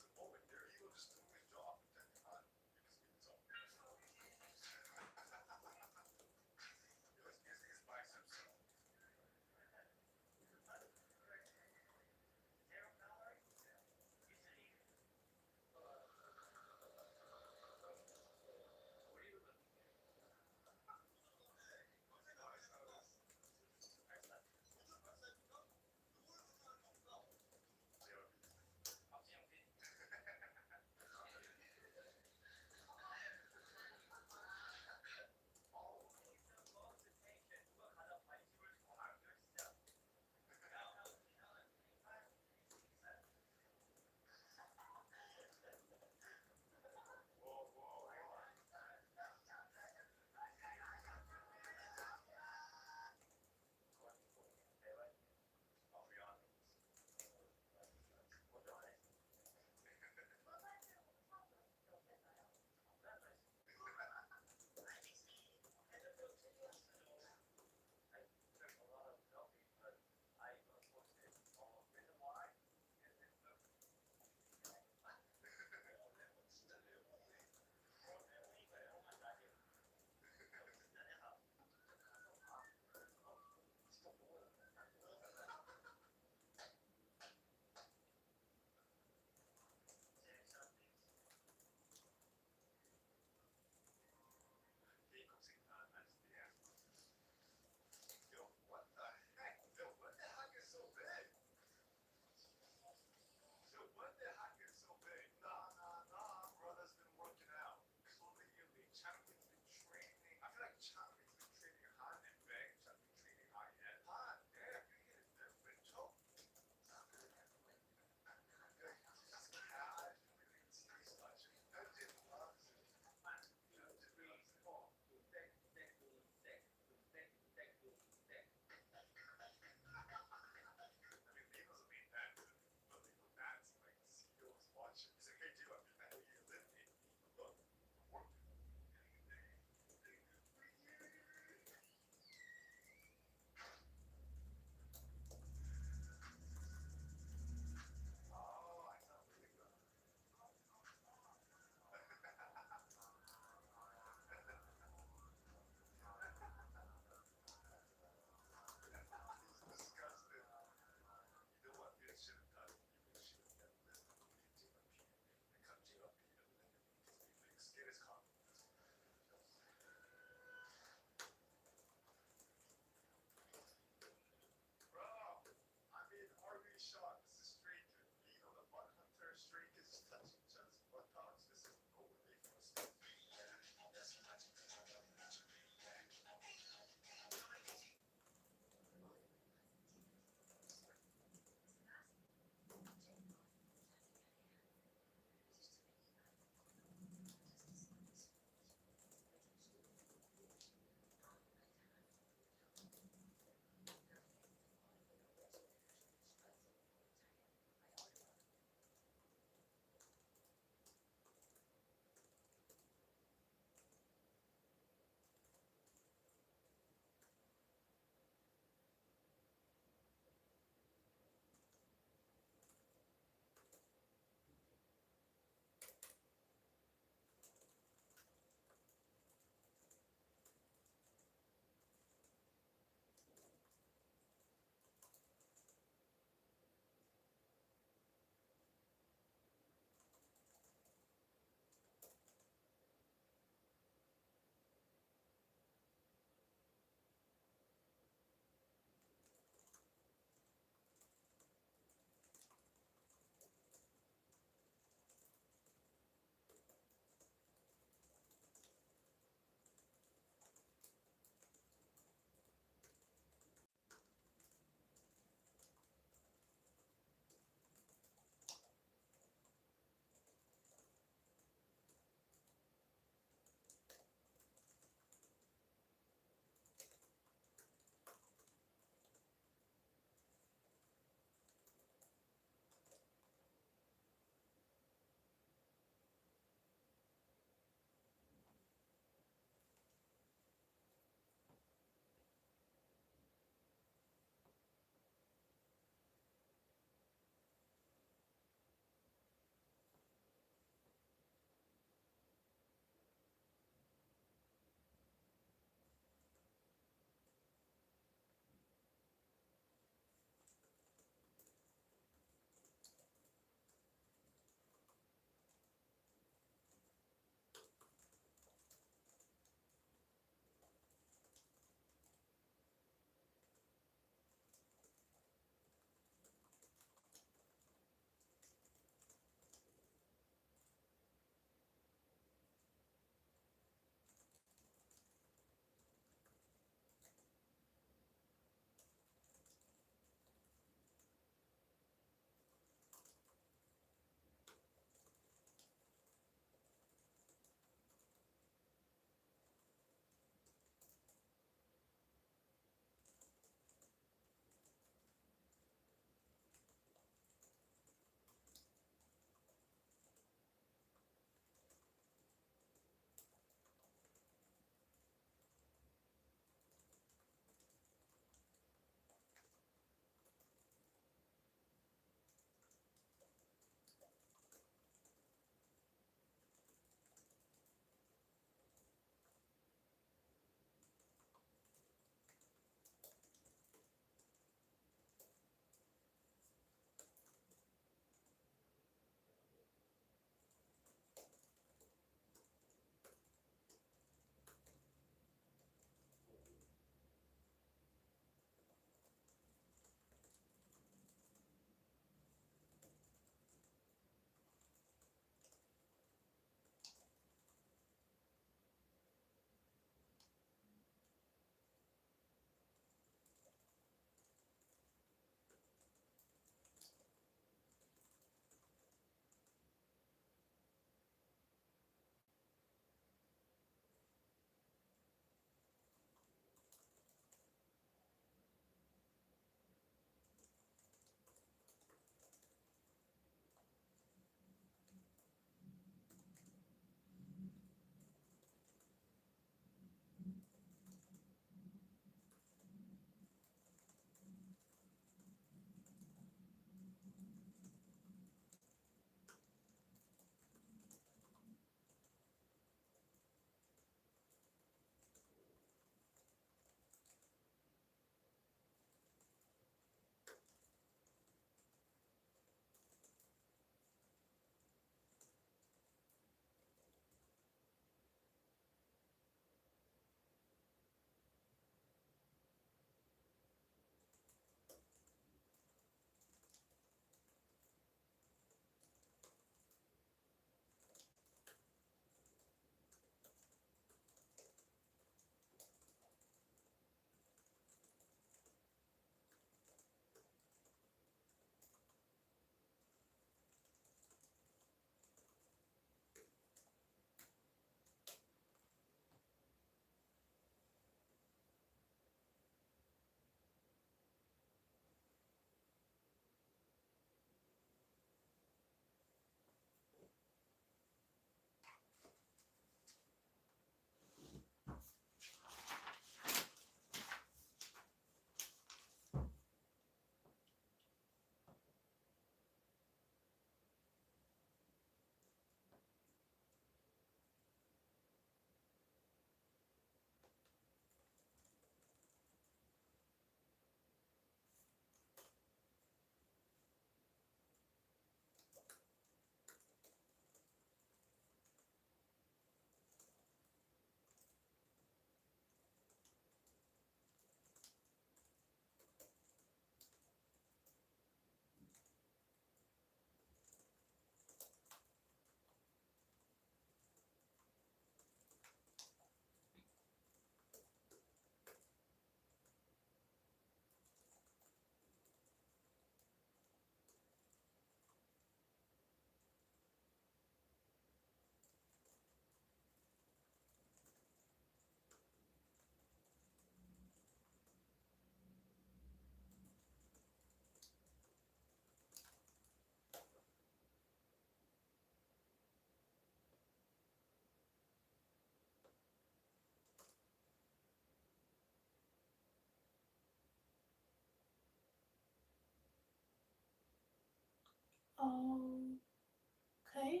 Okay.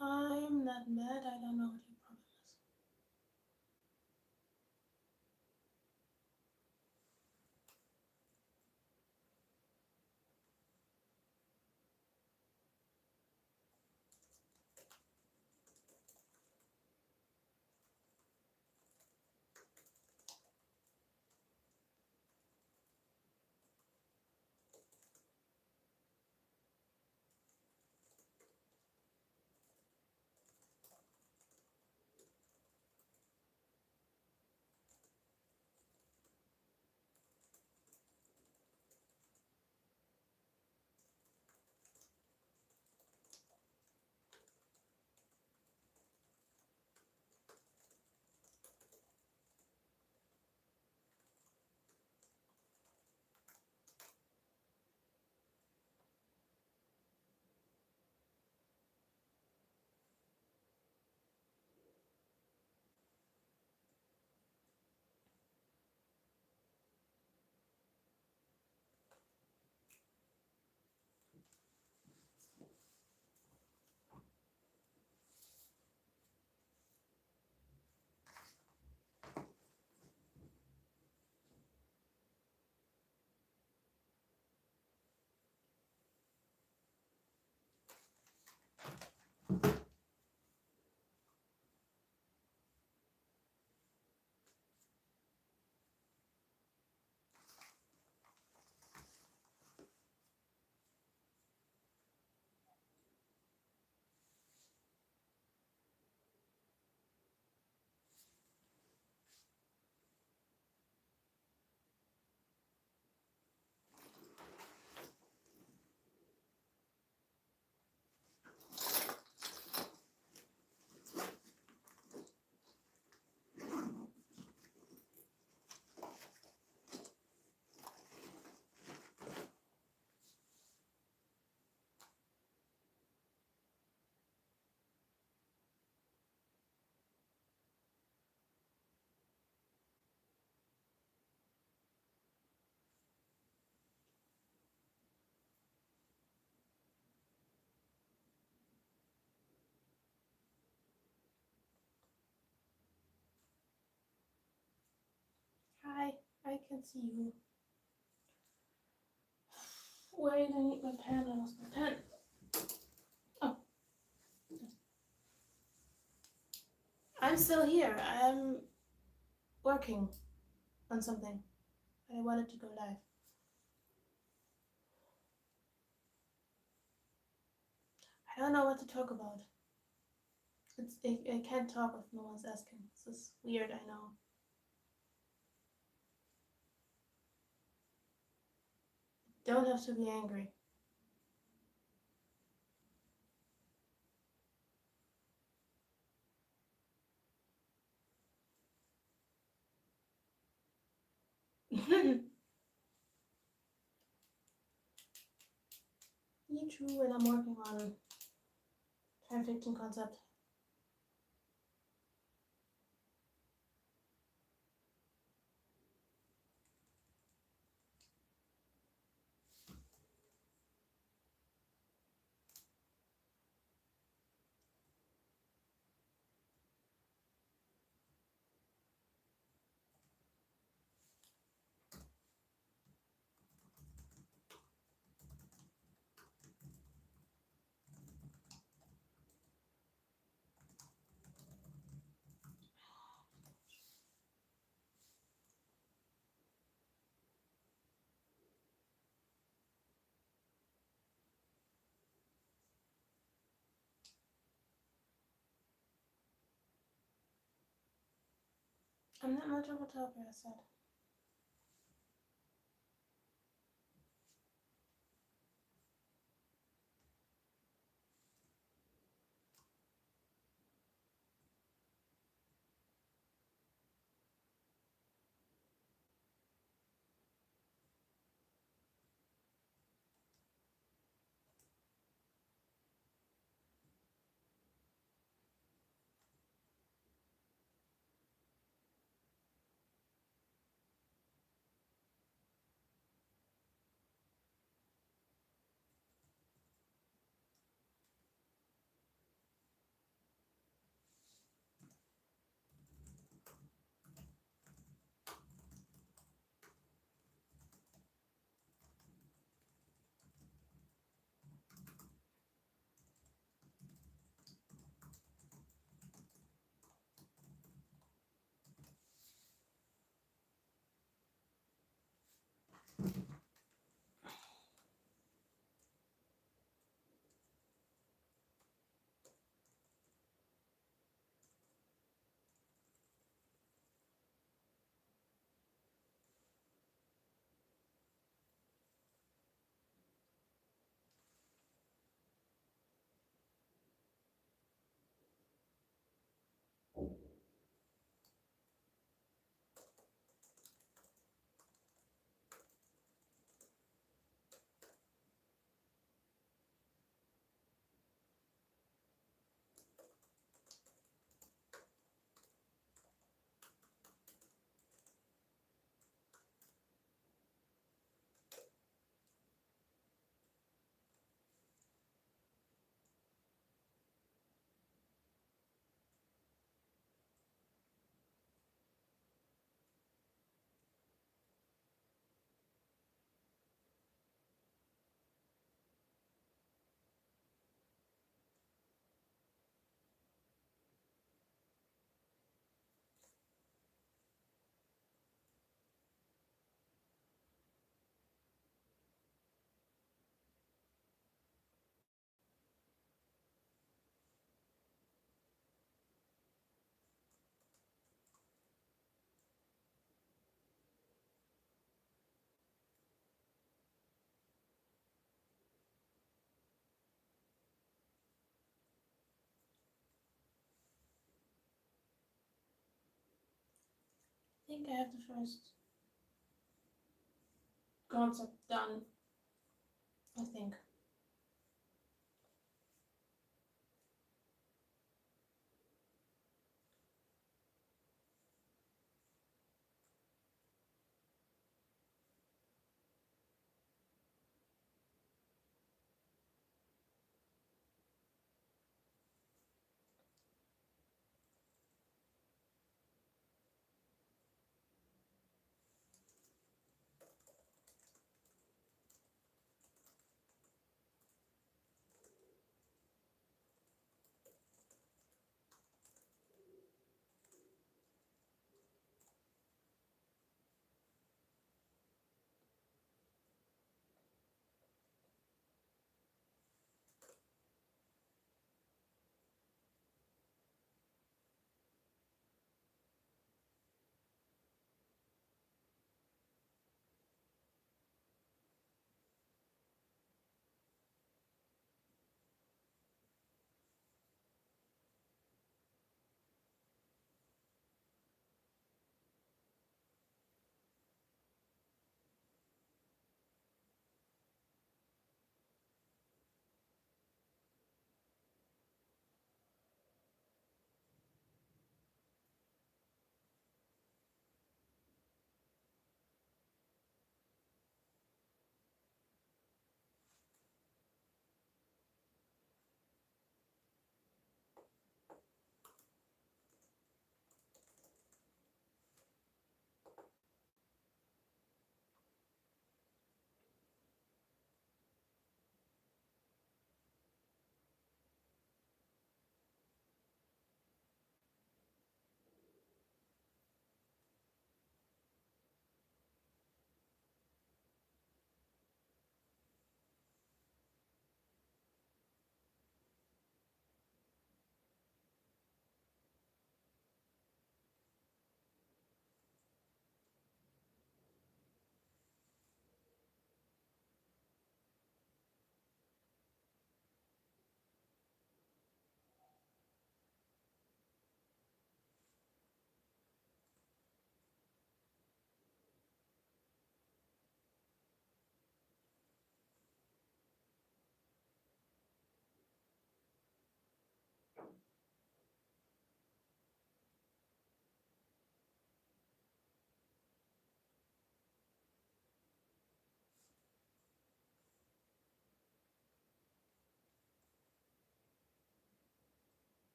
I'm not mad. I don't know what your problem is. Hi, I can see you. Wait, I need my pen. I lost my pen. Oh. I'm still here. I'm working on something. I wanted to go live. I don't know what to talk about. I can't talk if no one's asking. This is weird, I know. Don't have to be angry. Me too, and I'm working on fan fiction concept. I'm not much of a talker, I said. I think I have the first concept done. I think.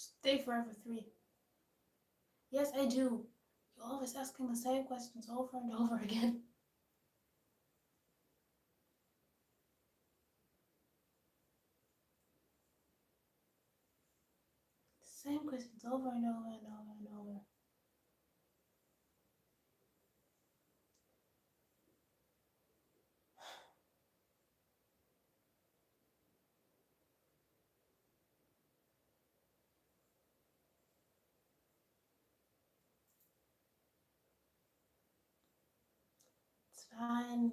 Stay forever 3. Yes, I do. You're always asking the same questions over and over again. Same questions over and over and over and over. It's fine.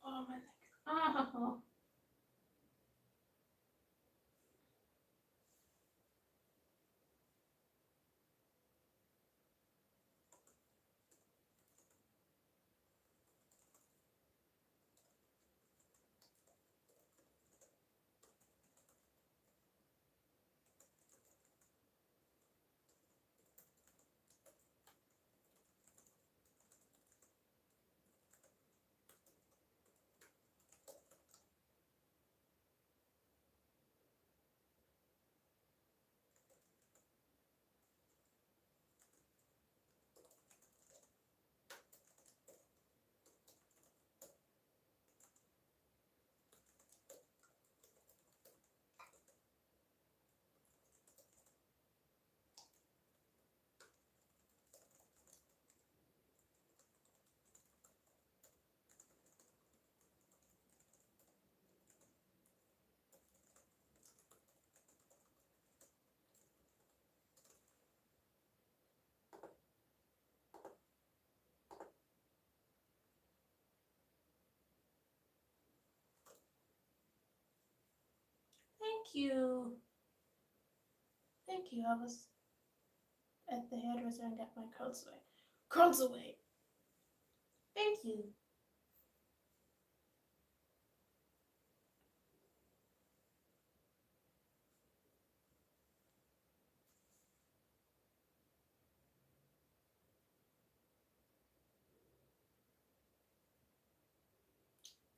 Oh, my neck. Oh. Thank you. Thank you. I was at the hairdresser and got my curls away. Curls away. Thank you.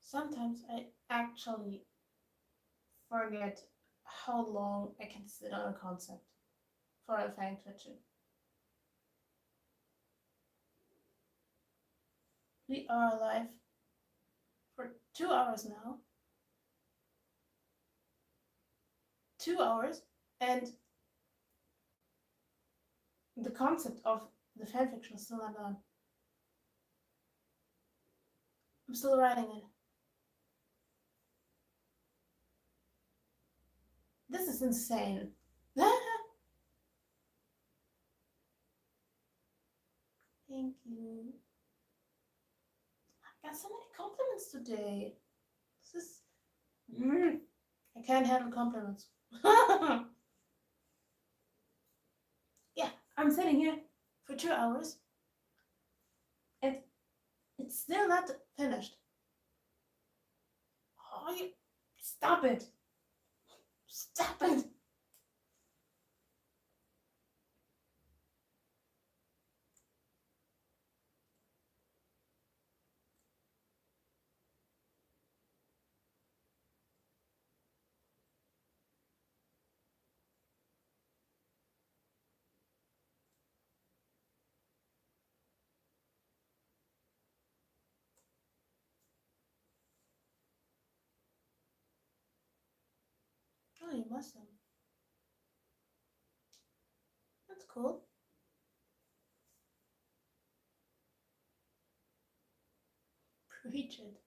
Sometimes I actually forget how long I can sit on a concept for a fan fiction. We are alive for 2 hours now. 2 hours, and the concept of the fanfiction is still not done. I'm still writing it. This is insane. Thank you. I got so many compliments today. This is. I can't handle compliments. Yeah, I'm sitting here for 2 hours and it's still not finished. Oh, you. Stop it. Stop it. Oh, you must have. That's cool. Preach it.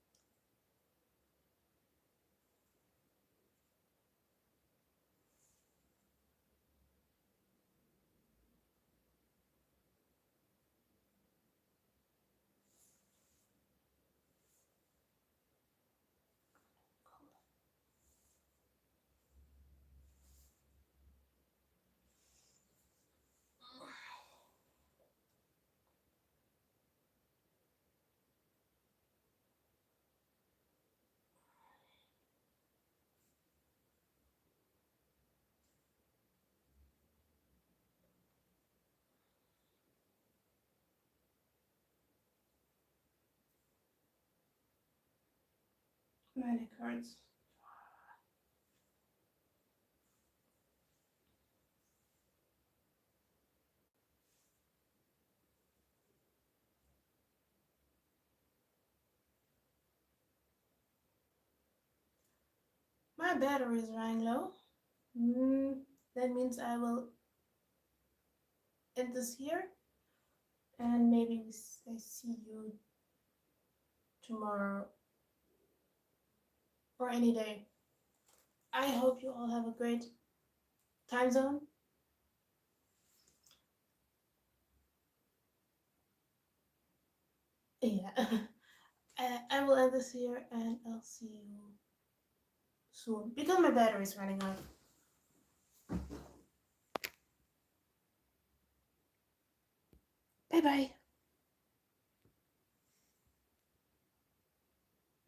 My neck hurts. My battery is running low. That means I will end this here, and maybe I see you tomorrow or any day. I hope you all have a great time zone. Yeah. I will end this here, and I'll see you soon because my battery is running out. Bye bye.